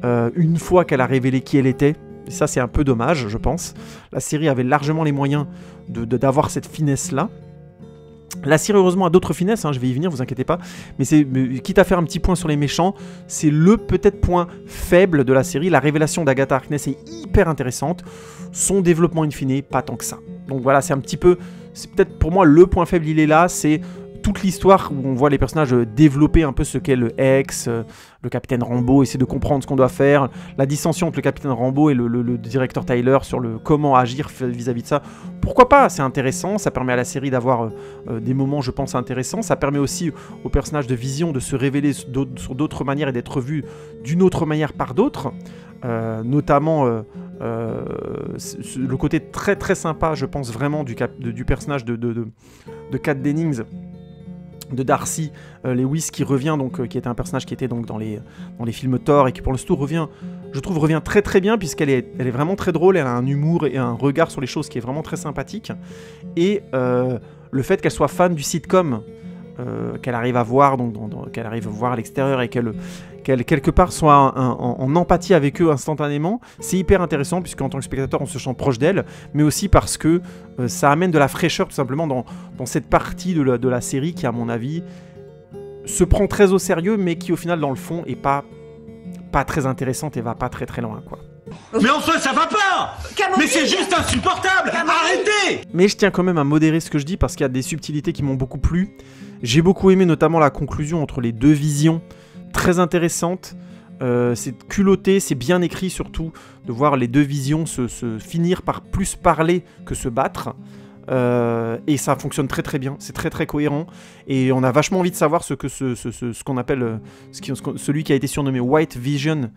une fois qu'elle a révélé qui elle était. Et ça, c'est un peu dommage, je pense. La série avait largement les moyens d'avoir cette finesse-là. La série, heureusement, a d'autres finesses, hein, je vais y venir, vous inquiétez pas. Mais quitte à faire un petit point sur les méchants, c'est le peut-être point faible de la série. La révélation d'Agatha Harkness est hyper intéressante. Son développement in fine, pas tant que ça. Donc voilà, c'est un petit peu... C'est peut-être pour moi le point faible, il est là, c'est toute l'histoire où on voit les personnages développer un peu ce qu'est le X, le capitaine Rambeau, essayer de comprendre ce qu'on doit faire, la dissension entre le capitaine Rambeau et le directeur Tyler sur le comment agir vis-à-vis de ça. Pourquoi pas? C'est intéressant, ça permet à la série d'avoir des moments, je pense, intéressants. Ça permet aussi au personnage de Vision de se révéler sur d'autres manières et d'être vu d'une autre manière par d'autres. Notamment le côté très très sympa, je pense vraiment, du personnage de Kat Dennings, de Darcy Lewis, qui revient donc, qui était un personnage qui était donc dans les films Thor et qui pour le coup revient très très bien, puisqu'elle est vraiment très drôle, elle a un humour et un regard sur les choses qui est vraiment très sympathique, et le fait qu'elle soit fan du sitcom qu'elle arrive à voir, qu'elle arrive à voir à l'extérieur, et qu'elle quelque part soit en empathie avec eux instantanément, c'est hyper intéressant, puisqu'en tant que spectateur on se sent proche d'elle, mais aussi parce que ça amène de la fraîcheur tout simplement dans cette partie de la série qui, à mon avis, se prend très au sérieux, mais qui au final dans le fond est pas très intéressante et va pas très très loin, quoi. Mais enfin, ça va pas! Mais c'est juste insupportable! Arrêtez! Mais je tiens quand même à modérer ce que je dis, parce qu'il y a des subtilités qui m'ont beaucoup plu. J'ai beaucoup aimé notamment la conclusion entre les deux visions, très intéressante. C'est culotté, c'est bien écrit surtout, de voir les deux visions se finir par plus parler que se battre. Et ça fonctionne très très bien, c'est très très cohérent, et on a vachement envie de savoir ce qu'on appelle celui qui a été surnommé White Vision,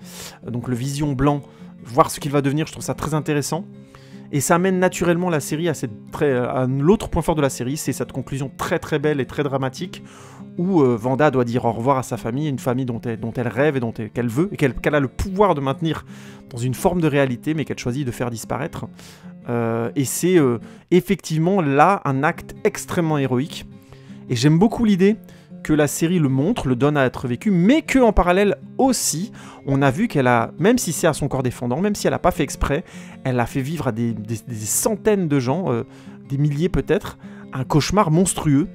donc le Vision blanc, voir ce qu'il va devenir. Je trouve ça très intéressant, et ça amène naturellement la série à l'autre point fort de la série, c'est cette conclusion très très belle et très dramatique, où Wanda doit dire au revoir à sa famille, une famille dont elle rêve et qu'elle veut, et qu'elle a le pouvoir de maintenir dans une forme de réalité, mais qu'elle choisit de faire disparaître. Et c'est effectivement là un acte extrêmement héroïque. Et j'aime beaucoup l'idée que la série le montre, le donne à être vécu, mais qu'en parallèle aussi, on a vu qu'elle a, même si c'est à son corps défendant, même si elle n'a pas fait exprès, elle a fait vivre à des centaines de gens, des milliers peut-être, un cauchemar monstrueux.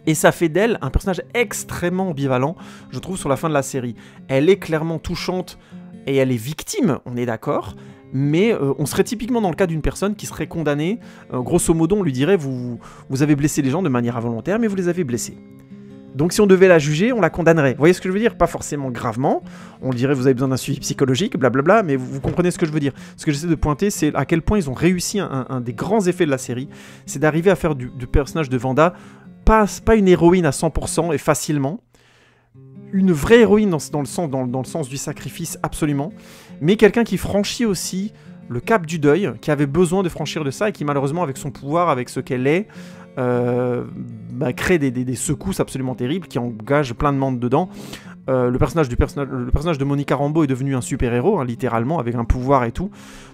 Et ça fait d'elle un personnage extrêmement ambivalent, je trouve, sur la fin de la série. Elle est clairement touchante et elle est victime, on est d'accord, mais on serait typiquement dans le cas d'une personne qui serait condamnée. Grosso modo, on lui dirait vous avez blessé les gens de manière involontaire, mais vous les avez blessés. Donc si on devait la juger, on la condamnerait. Vous voyez ce que je veux dire? Pas forcément gravement. On dirait vous avez besoin d'un suivi psychologique, blablabla, mais vous comprenez ce que je veux dire. Ce que j'essaie de pointer, c'est à quel point ils ont réussi un des grands effets de la série, c'est d'arriver à faire du personnage de Wanda pas une héroïne à 100% et facilement, une vraie héroïne dans le sens du sacrifice, absolument, mais quelqu'un qui franchit aussi le cap du deuil, qui avait besoin de franchir de ça, et qui malheureusement, avec son pouvoir, avec ce qu'elle est, crée des secousses absolument terribles, qui engagent plein de monde dedans. Le personnage de Monica Rambeau est devenu un super-héros, hein, littéralement, avec un pouvoir et tout.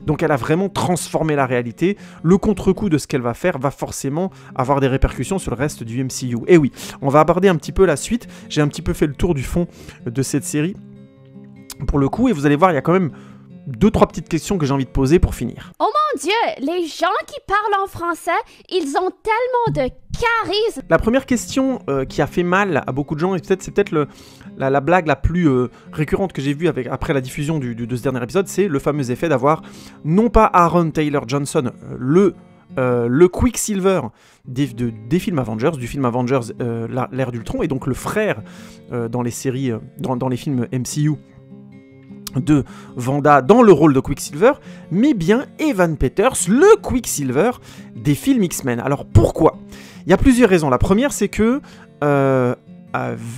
Donc elle a vraiment transformé la réalité. Le contre-coup de ce qu'elle va faire va forcément avoir des répercussions sur le reste du MCU. Et oui, on va aborder un petit peu la suite. J'ai un petit peu fait le tour du fond de cette série, pour le coup, et vous allez voir, il y a quand même 2-3 petites questions que j'ai envie de poser pour finir. Oh mon Dieu, les gens qui parlent en français, ils ont tellement de charisme. La première question qui a fait mal à beaucoup de gens, et c'est peut-être la blague la plus récurrente que j'ai vue après la diffusion de ce dernier épisode, c'est le fameux effet d'avoir non pas Aaron Taylor Johnson, le Quicksilver des films Avengers, du film Avengers l'ère d'Ultron, et donc le frère dans les séries, dans les films MCU de Wanda dans le rôle de Quicksilver, mais bien Evan Peters, le Quicksilver des films X-Men. Alors pourquoi ? Il y a plusieurs raisons. La première, c'est que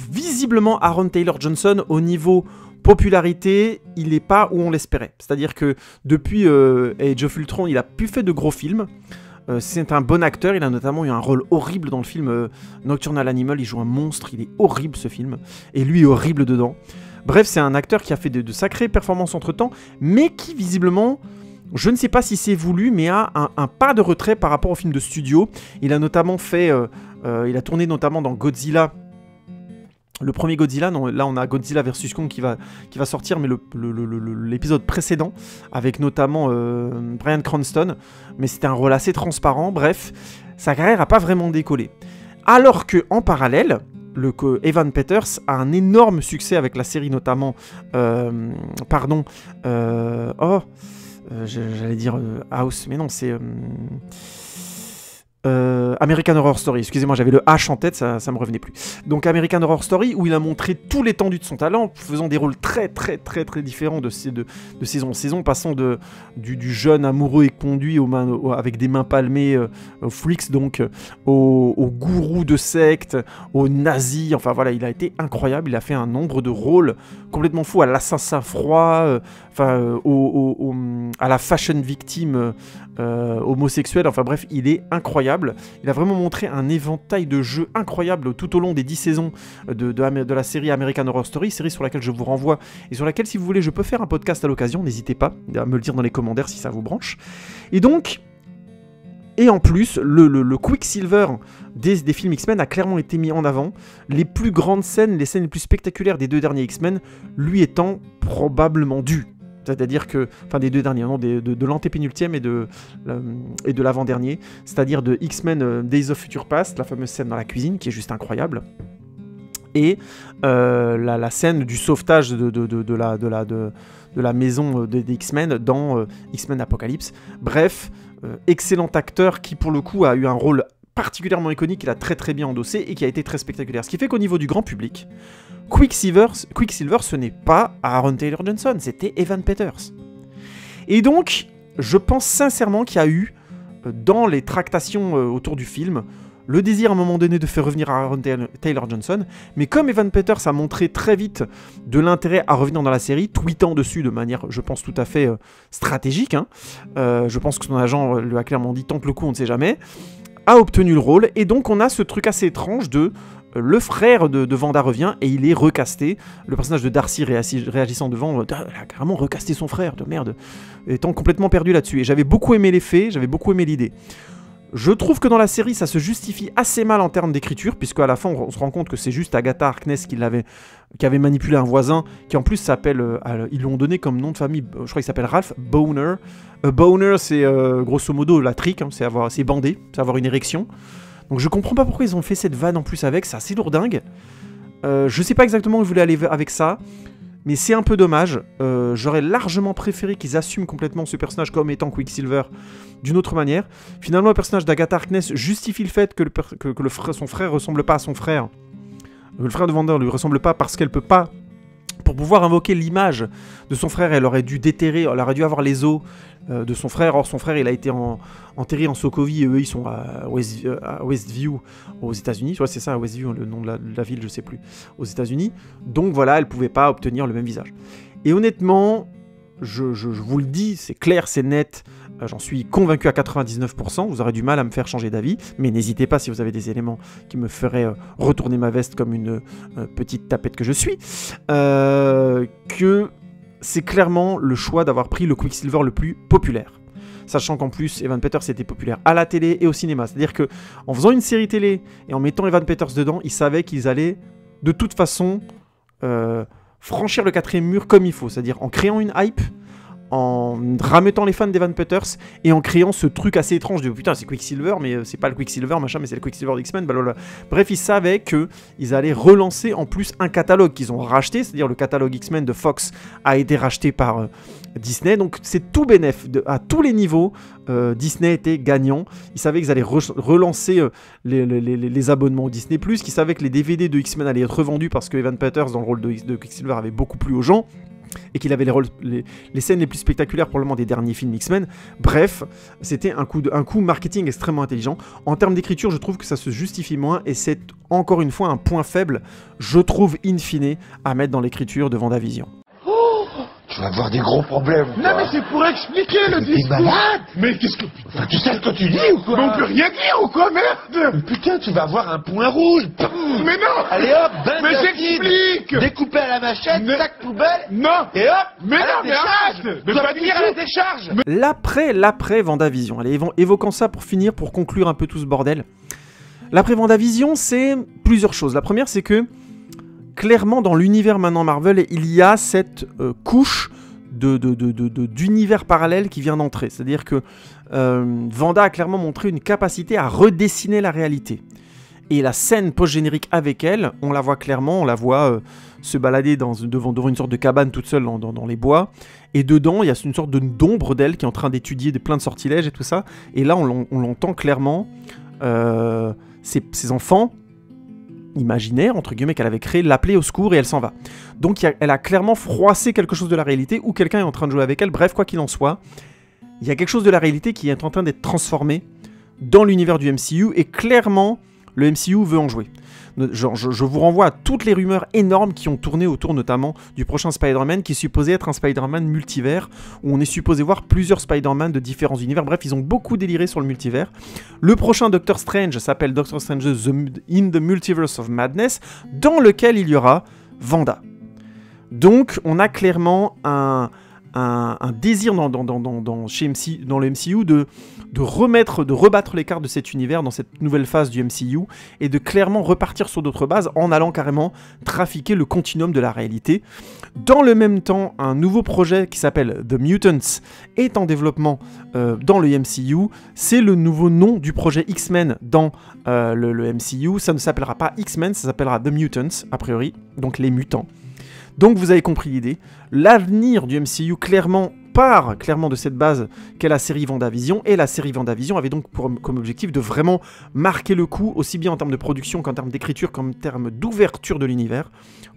visiblement Aaron Taylor Johnson, au niveau popularité, il n'est pas où on l'espérait. C'est-à-dire que depuis Age of Ultron, il a plus fait de gros films. C'est un bon acteur, il a notamment eu un rôle horrible dans le film Nocturnal Animal, il joue un monstre, il est horrible ce film, et lui est horrible dedans. Bref, c'est un acteur qui a fait de sacrées performances entre-temps, mais qui visiblement, je ne sais pas si c'est voulu, mais a un pas de retrait par rapport au film de studio. Il a notamment fait, il a tourné notamment dans Godzilla, le premier Godzilla, non, là on a Godzilla vs Kong qui va sortir, mais l'épisode précédent, avec notamment Bryan Cranston, mais c'était un rôle assez transparent, bref, sa carrière n'a pas vraiment décollé. Alors que en parallèle, Evan Peters a un énorme succès avec la série notamment, j'allais dire House, mais non, c'est... American Horror Story, excusez-moi, j'avais le H en tête, ça me revenait plus. Donc American Horror Story, où il a montré tout l'étendue de son talent, faisant des rôles très différents de saison en saison, passant du jeune amoureux et conduit avec des mains palmées, aux freaks, donc au gourou de secte, au nazi, enfin voilà, il a été incroyable, il a fait un nombre de rôles complètement fous, à l'assassin froid, à la fashion victime homosexuelle, enfin bref, il est incroyable. Il a vraiment montré un éventail de jeux incroyables tout au long des 10 saisons de la série American Horror Story, série sur laquelle je vous renvoie et sur laquelle, si vous voulez, je peux faire un podcast à l'occasion, n'hésitez pas à me le dire dans les commentaires si ça vous branche. Et donc, et en plus, le Quicksilver des films X-Men a clairement été mis en avant. Les plus grandes scènes, les scènes les plus spectaculaires des 2 derniers X-Men, lui étant probablement dues. C'est-à-dire que, enfin des 2 derniers, non, de l'antépénultième et de l'avant-dernier, c'est-à-dire de X-Men Days of Future Past, la fameuse scène dans la cuisine qui est juste incroyable, et la scène du sauvetage de la maison des X-Men dans X-Men Apocalypse. Bref, excellent acteur qui pour le coup a eu un rôle particulièrement iconique, il a très bien endossé et qui a été très spectaculaire. Ce qui fait qu'au niveau du grand public, Quicksilver, ce n'est pas Aaron Taylor Johnson, c'était Evan Peters. Et donc, je pense sincèrement qu'il y a eu, dans les tractations autour du film, le désir à un moment donné de faire revenir Aaron Taylor Johnson, mais comme Evan Peters a montré très vite de l'intérêt à revenir dans la série, tweetant dessus de manière, je pense, tout à fait stratégique, je pense que son agent lui a clairement dit « tente le coup, on ne sait jamais », a obtenu le rôle, et donc on a ce truc assez étrange de... le frère de Wanda revient et il est recasté. Le personnage de Darcy réagissant devant, il a carrément recasté son frère, de merde, étant complètement perdu là-dessus. Et j'avais beaucoup aimé les faits, j'avais beaucoup aimé l'idée. Je trouve que dans la série, ça se justifie assez mal en termes d'écriture, puisque à la fin, on se rend compte que c'est juste Agatha Harkness qui avait manipulé un voisin, qui en plus s'appelle, ils lui ont donné comme nom de famille, je crois qu'il s'appelle Ralph Boner. Boner, c'est grosso modo la trique, c'est bander, c'est avoir une érection. Donc je comprends pas pourquoi ils ont fait cette vanne en plus avec, c'est assez lourdingue. Je sais pas exactement où ils voulaient aller avec ça, mais c'est un peu dommage. J'aurais largement préféré qu'ils assument complètement ce personnage comme étant Quicksilver d'une autre manière. Finalement, le personnage d'Agatha Harkness justifie le fait que son frère ressemble pas à son frère. Le frère de Wanda lui ressemble pas parce qu'elle peut pas... Pour pouvoir invoquer l'image de son frère, elle aurait dû déterrer, elle aurait dû avoir les os de son frère. Or, son frère, il a été enterré en Sokovie et eux, ils sont à Westview aux États-Unis. Ouais, c'est ça, Westview, le nom de la ville, je sais plus, aux États-Unis. Donc voilà, elle pouvait pas obtenir le même visage. Et honnêtement, je vous le dis, c'est clair, c'est net. J'en suis convaincu à 99%, vous aurez du mal à me faire changer d'avis, mais n'hésitez pas si vous avez des éléments qui me feraient retourner ma veste comme une petite tapette que je suis, que c'est clairement le choix d'avoir pris le Quicksilver le plus populaire. Sachant qu'en plus, Evan Peters était populaire à la télé et au cinéma. C'est-à-dire qu'en faisant une série télé et en mettant Evan Peters dedans, ils savaient qu'ils allaient de toute façon franchir le 4e mur comme il faut. C'est-à-dire en créant une hype, en ramettant les fans d'Evan Peters et en créant ce truc assez étrange de putain c'est Quicksilver mais c'est pas le Quicksilver machin mais c'est le Quicksilver d'X-Men blablabla. Bref, ils savaient qu'ils allaient relancer en plus un catalogue qu'ils ont racheté, c'est-à-dire le catalogue X-Men de Fox a été racheté par Disney, donc c'est tout bénef, à tous les niveaux. Disney était gagnant, ils savaient qu'ils allaient relancer les abonnements au Disney+, qu'ils savaient que les DVD de X-Men allaient être revendus parce que Evan Peters dans le rôle de Quicksilver avait beaucoup plu aux gens. et qu'il avait les scènes les plus spectaculaires probablement des derniers films X-Men. Bref, c'était un coup marketing extrêmement intelligent. En termes d'écriture, je trouve que ça se justifie moins, et c'est encore une fois un point faible, je trouve, in fine, à mettre dans l'écriture de WandaVision. Tu vas avoir des gros problèmes. Non mais c'est pour expliquer le T'es discours. malade. Mais qu'est-ce que... Enfin, tu sais ce que tu dis ou quoi? Mais on peut rien dire ou quoi, merde? Mais putain, tu vas avoir un point rouge. Mais non. Allez hop, Mais j'explique. Découpé à la machette, sac poubelle. Non. Et hop. Mais non, mais arrête. Tu vas finir à la décharge. L'après WandaVision. Allez, évoquons ça pour finir, pour conclure un peu tout ce bordel. L'après WandaVision, c'est plusieurs choses. La première, c'est que clairement, dans l'univers maintenant Marvel, il y a cette couche d'univers parallèle qui vient d'entrer. C'est-à-dire que Wanda a clairement montré une capacité à redessiner la réalité. Et la scène post-générique avec elle, on la voit clairement, on la voit se balader devant une sorte de cabane toute seule dans les bois. Et dedans, il y a une sorte d'ombre d'elle qui est en train d'étudier plein de sortilèges et tout ça. Et là, on l'entend clairement, ses enfants imaginaire, entre guillemets, qu'elle avait créé, l'appeler au secours et elle s'en va. Donc elle a clairement froissé quelque chose de la réalité ou quelqu'un est en train de jouer avec elle. Bref, quoi qu'il en soit, il y a quelque chose de la réalité qui est en train d'être transformé dans l'univers du MCU et clairement, le MCU veut en jouer. Je vous renvoie à toutes les rumeurs énormes qui ont tourné autour notamment du prochain Spider-Man qui est supposé être un Spider-Man multivers où on est supposé voir plusieurs Spider-Man de différents univers. Bref, ils ont beaucoup déliré sur le multivers. Le prochain Doctor Strange s'appelle Doctor Strange in the Multiverse of Madness dans lequel il y aura Wanda. Donc, on a clairement un désir dans le MCU de rebattre les cartes de cet univers dans cette nouvelle phase du MCU et de clairement repartir sur d'autres bases en allant carrément trafiquer le continuum de la réalité. Dans le même temps, un nouveau projet qui s'appelle The Mutants est en développement dans le MCU. C'est le nouveau nom du projet X-Men dans le MCU. Ça ne s'appellera pas X-Men, ça s'appellera The Mutants, a priori, donc les mutants. Donc vous avez compris l'idée, l'avenir du MCU part clairement de cette base qu'est la série WandaVision, et la série WandaVision avait donc comme objectif de vraiment marquer le coup, aussi bien en termes de production qu'en termes d'écriture, qu'en termes d'ouverture de l'univers,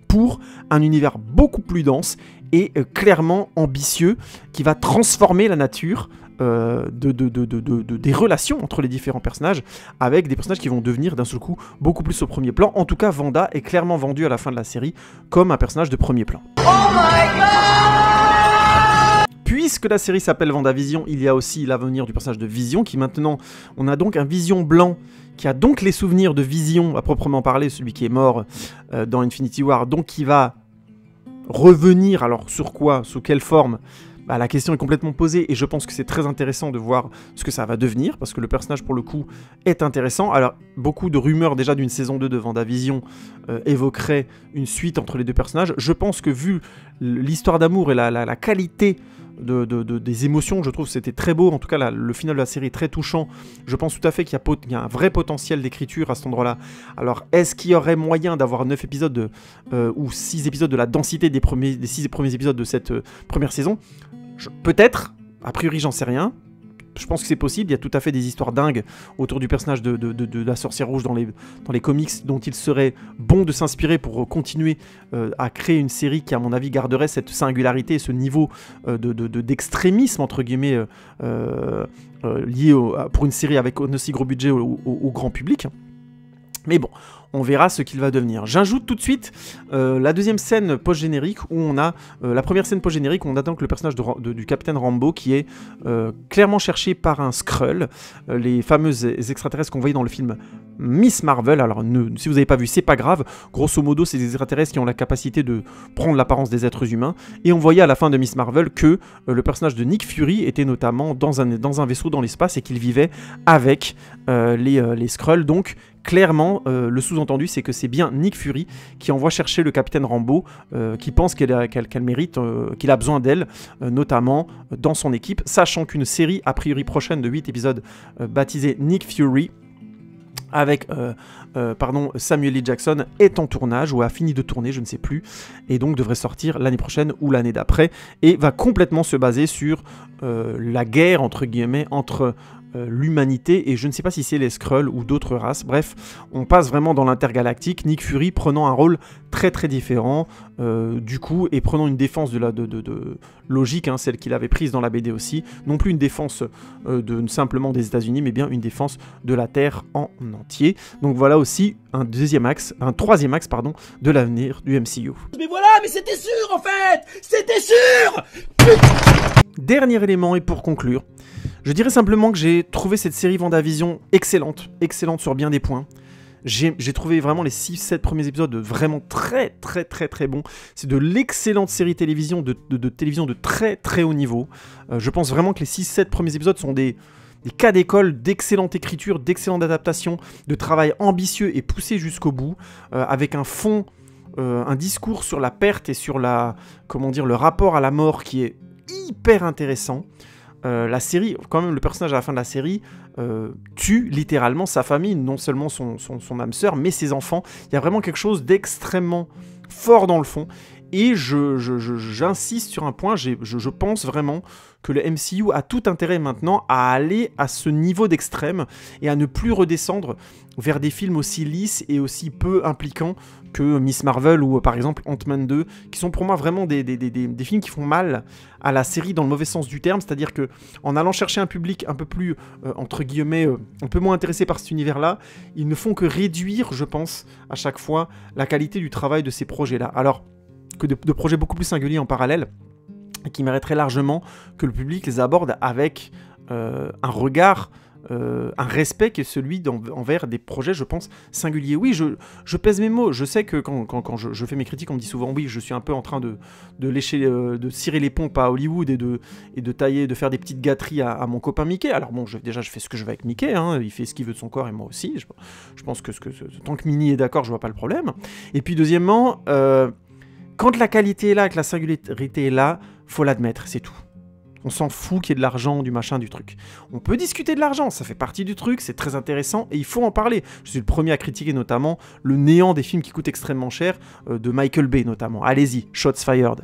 pour un univers beaucoup plus dense et clairement ambitieux, qui va transformer la nature des relations entre les différents personnages, avec des personnages qui vont devenir d'un seul coup beaucoup plus au premier plan. En tout cas, Wanda est clairement vendue à la fin de la série comme un personnage de premier plan. Oh my God! Puisque la série s'appelle WandaVision, il y a aussi l'avenir du personnage de Vision, qui maintenant, on a donc un Vision blanc, qui a donc les souvenirs de Vision, à proprement parler, celui qui est mort dans Infinity War, donc qui va revenir, alors sur quoi, sous quelle forme? Bah, la question est complètement posée et je pense que c'est très intéressant de voir ce que ça va devenir parce que le personnage pour le coup est intéressant. Alors beaucoup de rumeurs déjà d'une saison 2 de WandaVision évoqueraient une suite entre les deux personnages. Je pense que vu l'histoire d'amour et la qualité des émotions, je trouve que c'était très beau. En tout cas le final de la série est très touchant. Je pense tout à fait qu'il y a un vrai potentiel d'écriture à cet endroit-là. Alors est-ce qu'il y aurait moyen d'avoir 9 épisodes ou 6 épisodes de la densité des 6 premiers épisodes de cette première saison? Peut-être, a priori j'en sais rien. Je pense que c'est possible, il y a tout à fait des histoires dingues autour du personnage de la sorcière rouge dans les comics dont il serait bon de s'inspirer pour continuer à créer une série qui à mon avis garderait cette singularité et ce niveau d'extrémisme entre guillemets lié pour une série avec un aussi gros budget au grand public. Mais bon, on verra ce qu'il va devenir. J'ajoute tout de suite la deuxième scène post-générique où on a la première scène post-générique où on attend que le personnage du Capitaine Rambeau qui est clairement cherché par un Skrull, les fameuses extraterrestres qu'on voyait dans le film Miss Marvel. Alors si vous n'avez pas vu, c'est pas grave. Grosso modo, c'est des extraterrestres qui ont la capacité de prendre l'apparence des êtres humains. Et on voyait à la fin de Miss Marvel que le personnage de Nick Fury était notamment dans un vaisseau dans l'espace et qu'il vivait avec les Skrulls. Donc clairement, le sous-entendu, c'est que c'est bien Nick Fury qui envoie chercher le Capitaine Rambeau, qui pense qu'elle mérite, qu'il a besoin d'elle, notamment dans son équipe, sachant qu'une série a priori prochaine de 8 épisodes baptisée Nick Fury, avec Samuel L. Jackson, est en tournage, ou a fini de tourner, je ne sais plus, et donc devrait sortir l'année prochaine ou l'année d'après, et va complètement se baser sur la guerre, entre guillemets, entre l'humanité, et je ne sais pas si c'est les Skrulls ou d'autres races. Bref, on passe vraiment dans l'intergalactique, Nick Fury prenant un rôle très très différent du coup, et prenant une défense de logique, hein, celle qu'il avait prise dans la BD aussi, non plus une défense simplement des États-Unis, mais bien une défense de la Terre en entier. Donc voilà aussi un troisième axe de l'avenir du MCU. Mais voilà, mais c'était sûr en fait, c'était sûr. Dernier élément, et pour conclure, je dirais simplement que j'ai trouvé cette série WandaVision excellente sur bien des points. J'ai trouvé vraiment les 6-7 premiers épisodes vraiment très bons. C'est de l'excellente série télévision, de télévision de très très haut niveau. Je pense vraiment que les 6-7 premiers épisodes sont des cas d'école, d'excellente écriture, d'excellente adaptation, de travail ambitieux et poussé jusqu'au bout, avec un fond, un discours sur la perte et sur le rapport à la mort qui est hyper intéressant. La série, quand même, le personnage à la fin de la série tue littéralement sa famille, non seulement son âme sœur, mais ses enfants. Il y a vraiment quelque chose d'extrêmement fort dans le fond. Et j'insiste sur un point, je pense vraiment que le MCU a tout intérêt maintenant à aller à ce niveau d'extrême et à ne plus redescendre vers des films aussi lisses et aussi peu impliquants que Miss Marvel ou par exemple Ant-Man 2, qui sont pour moi vraiment des films qui font mal à la série dans le mauvais sens du terme, c'est-à-dire que en allant chercher un public un peu plus, entre guillemets, un peu moins intéressé par cet univers-là, ils ne font que réduire, je pense, à chaque fois, la qualité du travail de ces projets-là. Alors que de projets beaucoup plus singuliers en parallèle, qui mériteraient largement que le public les aborde avec un regard, un respect qui est celui envers des projets, je pense, singuliers. Oui, je pèse mes mots. Je sais que quand je fais mes critiques, on me dit souvent, oui, je suis un peu en train de lécher, de cirer les pompes à Hollywood et de tailler, de faire des petites gâteries à mon copain Mickey. Alors bon, déjà, je fais ce que je veux avec Mickey, hein, il fait ce qu'il veut de son corps et moi aussi. Je pense que tant que Minnie est d'accord, je vois pas le problème. Et puis deuxièmement, quand la qualité est là, que la singularité est là, faut l'admettre, c'est tout. On s'en fout qu'il y ait de l'argent, du machin, du truc. On peut discuter de l'argent, ça fait partie du truc, c'est très intéressant et il faut en parler. Je suis le premier à critiquer notamment le néant des films qui coûtent extrêmement cher, de Michael Bay notamment. Allez-y, shots fired.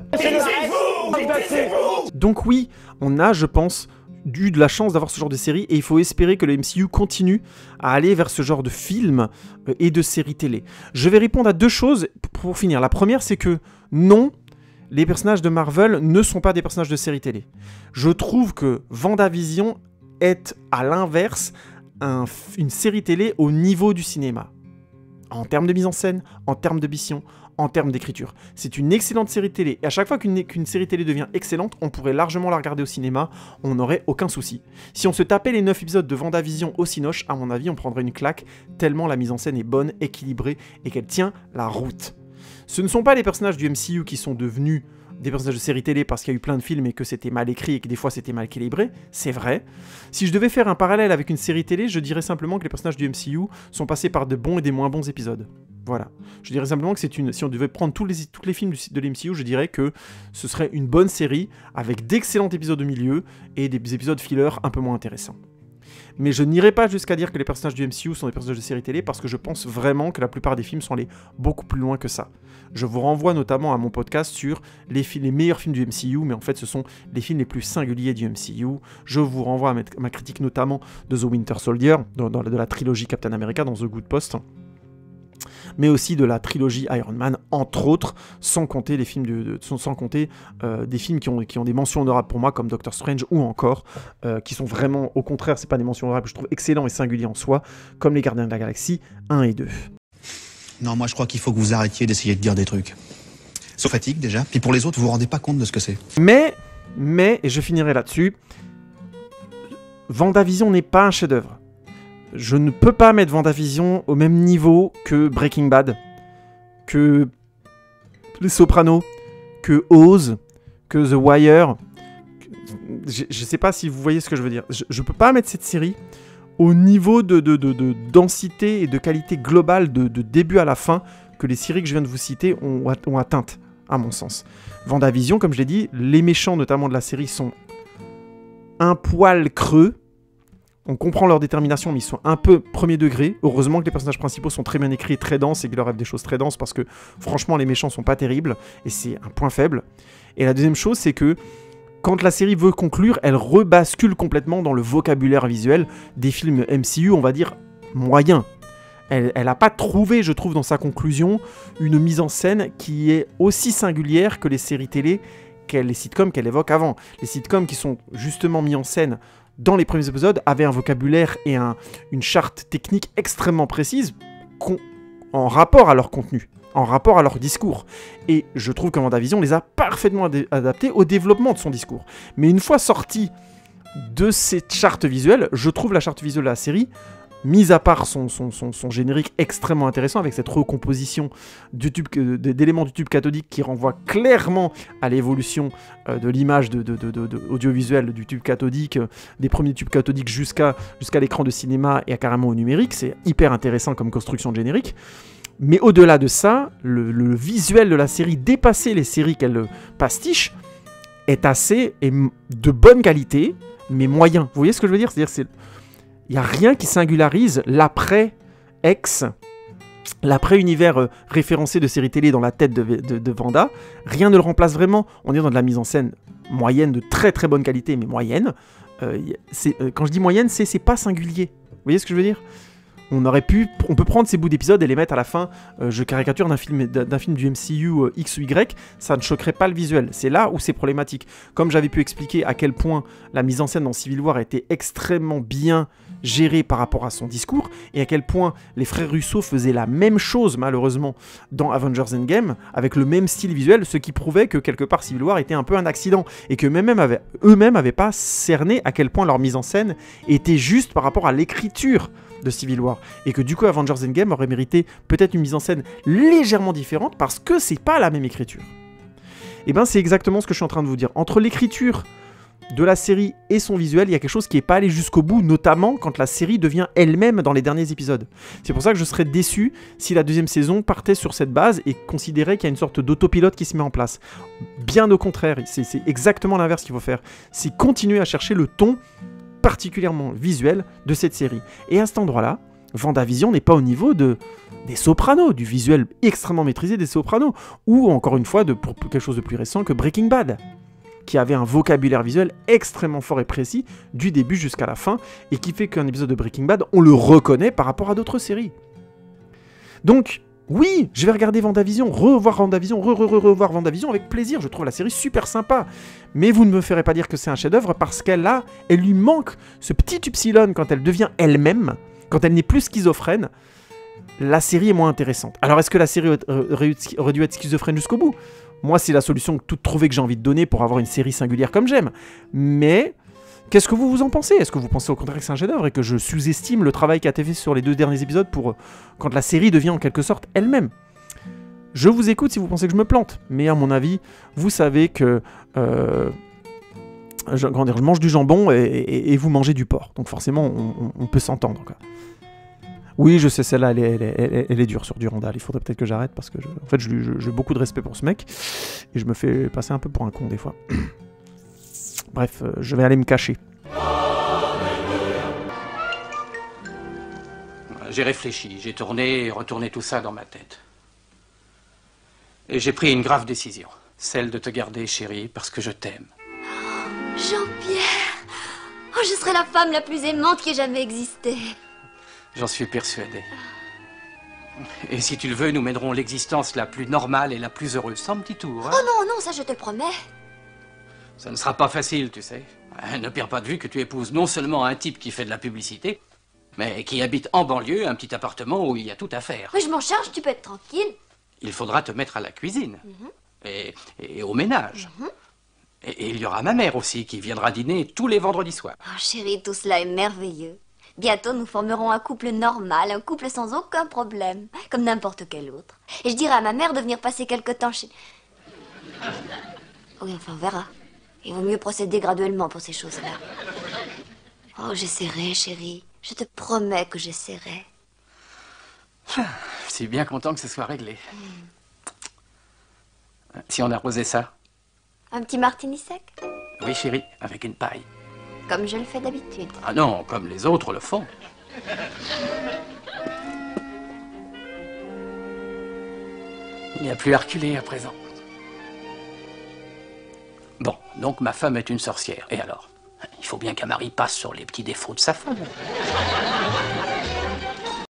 Donc oui, on a, je pense, eu de la chance d'avoir ce genre de série et il faut espérer que le MCU continue à aller vers ce genre de films et de séries télé. Je vais répondre à deux choses pour finir. La première, c'est que non, les personnages de Marvel ne sont pas des personnages de séries télé. Je trouve que WandaVision est, à l'inverse, une série télé au niveau du cinéma. En termes de mise en scène, en termes d'ambition, en termes d'écriture. C'est une excellente série télé. Et à chaque fois qu'une série télé devient excellente, on pourrait largement la regarder au cinéma, on n'aurait aucun souci. Si on se tapait les 9 épisodes de WandaVision au Cinoche, à mon avis, on prendrait une claque, tellement la mise en scène est bonne, équilibrée, et qu'elle tient la route. Ce ne sont pas les personnages du MCU qui sont devenus des personnages de séries télé parce qu'il y a eu plein de films et que c'était mal écrit et que des fois c'était mal équilibré, c'est vrai. Si je devais faire un parallèle avec une série télé, je dirais simplement que les personnages du MCU sont passés par de bons et des moins bons épisodes. Voilà. Je dirais simplement que si on devait prendre tous les films de l'MCU, je dirais que ce serait une bonne série avec d'excellents épisodes au milieu et des épisodes filler un peu moins intéressants. Mais je n'irai pas jusqu'à dire que les personnages du MCU sont des personnages de série télé parce que je pense vraiment que la plupart des films sont allés beaucoup plus loin que ça. Je vous renvoie notamment à mon podcast sur les meilleurs films du MCU, mais en fait ce sont les films les plus singuliers du MCU. Je vous renvoie à ma critique notamment de The Winter Soldier, de la trilogie Captain America dans The Good Post, mais aussi de la trilogie Iron Man, entre autres, sans compter les films des films qui ont des mentions honorables pour moi, comme Doctor Strange, ou encore, qui sont vraiment, au contraire, c'est pas des mentions honorables, je trouve excellents et singuliers en soi, comme les Gardiens de la Galaxie 1 et 2. Non, moi je crois qu'il faut que vous arrêtiez d'essayer de dire des trucs. Ça fatigue déjà, puis pour les autres, vous vous rendez pas compte de ce que c'est. Mais, et je finirai là-dessus, WandaVision n'est pas un chef-d'œuvre. Je ne peux pas mettre WandaVision au même niveau que Breaking Bad, que Les Sopranos, que Oz, que The Wire. Je sais pas si vous voyez ce que je veux dire. Je peux pas mettre cette série au niveau de densité et de qualité globale de début à la fin que les séries que je viens de vous citer ont atteinte, à mon sens. WandaVision, comme je l'ai dit, les méchants notamment de la série sont un poil creux. On comprend leur détermination, mais ils sont un peu premier degré. Heureusement que les personnages principaux sont très bien écrits et très denses et qu'il leur arrive des choses très denses parce que franchement les méchants sont pas terribles et c'est un point faible. Et la deuxième chose, c'est que quand la série veut conclure, elle rebascule complètement dans le vocabulaire visuel des films MCU, on va dire, moyens. Elle n'a pas trouvé, je trouve, dans sa conclusion, une mise en scène qui est aussi singulière que les séries télé, les sitcoms qu'elle évoque avant. Les sitcoms qui sont justement mis en scène dans les premiers épisodes avaient un vocabulaire et une charte technique extrêmement précise en rapport à leur contenu, en rapport à leur discours. Et je trouve que WandaVision les a parfaitement adaptés au développement de son discours. Mais une fois sorti de cette charte visuelle, je trouve la charte visuelle de la série, mis à part son générique extrêmement intéressant avec cette recomposition d'éléments du tube cathodique qui renvoie clairement à l'évolution de l'image audiovisuelle du tube cathodique, des premiers tubes cathodiques jusqu'à l'écran de cinéma et carrément au numérique. C'est hyper intéressant comme construction de générique. Mais au-delà de ça, le visuel de la série, dépasser les séries qu'elle pastiche, est de bonne qualité, mais moyen. Vous voyez ce que je veux dire ? C'est-à-dire il n'y a rien qui singularise l'après-X, l'après-univers référencé de séries télé dans la tête de Wanda. Rien ne le remplace vraiment. On est dans de la mise en scène moyenne, de très très bonne qualité, mais moyenne. Quand je dis moyenne, c'est pas singulier. Vous voyez ce que je veux dire ? On peut prendre ces bouts d'épisodes et les mettre à la fin, je caricature d'un film du MCU X ou Y, ça ne choquerait pas le visuel. C'est là où c'est problématique. Comme j'avais pu expliquer à quel point la mise en scène dans Civil War était extrêmement bien gérée par rapport à son discours, et à quel point les frères Russo faisaient la même chose, malheureusement, dans Avengers Endgame, avec le même style visuel, ce qui prouvait que quelque part Civil War était un peu un accident, et que eux-mêmes n'avaient pas cerné à quel point leur mise en scène était juste par rapport à l'écriture de Civil War, et que du coup Avengers Endgame aurait mérité peut-être une mise en scène légèrement différente parce que c'est pas la même écriture. Et ben c'est exactement ce que je suis en train de vous dire. Entre l'écriture de la série et son visuel, il y a quelque chose qui n'est pas allé jusqu'au bout, notamment quand la série devient elle-même dans les derniers épisodes. C'est pour ça que je serais déçu si la deuxième saison partait sur cette base et considérait qu'il y a une sorte d'autopilote qui se met en place. Bien au contraire, c'est exactement l'inverse qu'il faut faire. C'est continuer à chercher le ton particulièrement visuel de cette série. Et à cet endroit-là, WandaVision n'est pas au niveau des Sopranos, du visuel extrêmement maîtrisé des Sopranos, ou encore une fois, pour quelque chose de plus récent que Breaking Bad, qui avait un vocabulaire visuel extrêmement fort et précis, du début jusqu'à la fin, et qui fait qu'un épisode de Breaking Bad, on le reconnaît par rapport à d'autres séries. Donc, oui, je vais regarder WandaVision, revoir WandaVision, revoir WandaVision avec plaisir. Je trouve la série super sympa. Mais vous ne me ferez pas dire que c'est un chef-d'œuvre parce elle lui manque ce petit upsilon quand elle devient elle-même, quand elle n'est plus schizophrène. La série est moins intéressante. Alors, est-ce que la série aurait dû être schizophrène jusqu'au bout ? Moi, c'est la solution toute trouvée que j'ai envie de donner pour avoir une série singulière comme j'aime. Mais qu'est-ce que vous en pensez ? Est-ce que vous pensez au contraire que c'est un chef-d'œuvre et que je sous-estime le travail qui a été fait sur les 2 derniers épisodes pour quand la série devient en quelque sorte elle-même ? Je vous écoute si vous pensez que je me plante, mais à mon avis, vous savez que je mange du jambon et vous mangez du porc. Donc forcément, on peut s'entendre, quoi. Oui, je sais, celle-là, elle est dure sur Durandal. Il faudrait peut-être que j'arrête parce que en fait, j'ai beaucoup de respect pour ce mec et je me fais passer un peu pour un con des fois. Bref, je vais aller me cacher. J'ai réfléchi, j'ai tourné et retourné tout ça dans ma tête. Et j'ai pris une grave décision. Celle de te garder, chérie, parce que je t'aime. Jean-Pierre! Oh, je serai la femme la plus aimante qui ait jamais existé. J'en suis persuadé. Et si tu le veux, nous mènerons l'existence la plus normale et la plus heureuse, sans petit tour. Hein? Oh non, non, ça je te le promets. Ça ne sera pas facile, tu sais. Ne perds pas de vue que tu épouses non seulement un type qui fait de la publicité, mais qui habite en banlieue, un petit appartement où il y a tout à faire. Mais je m'en charge, tu peux être tranquille. Il faudra te mettre à la cuisine et au ménage. Et il y aura ma mère aussi qui viendra dîner tous les vendredis soirs. Oh chérie, tout cela est merveilleux. Bientôt, nous formerons un couple normal, un couple sans aucun problème, comme n'importe quel autre. Et je dirai à ma mère de venir passer quelque temps chez... Oui, enfin, on verra. Il vaut mieux procéder graduellement pour ces choses-là. Oh, j'essaierai, chérie. Je te promets que j'essaierai. Je suis bien content que ce soit réglé. Si on arrosait ça? Un petit martini sec? Oui, chérie, avec une paille. Comme je le fais d'habitude. Ah non, comme les autres le font. Il n'y a plus à reculer à présent. Bon, donc ma femme est une sorcière. Et alors? Il faut bien qu'un mari passe sur les petits défauts de sa femme.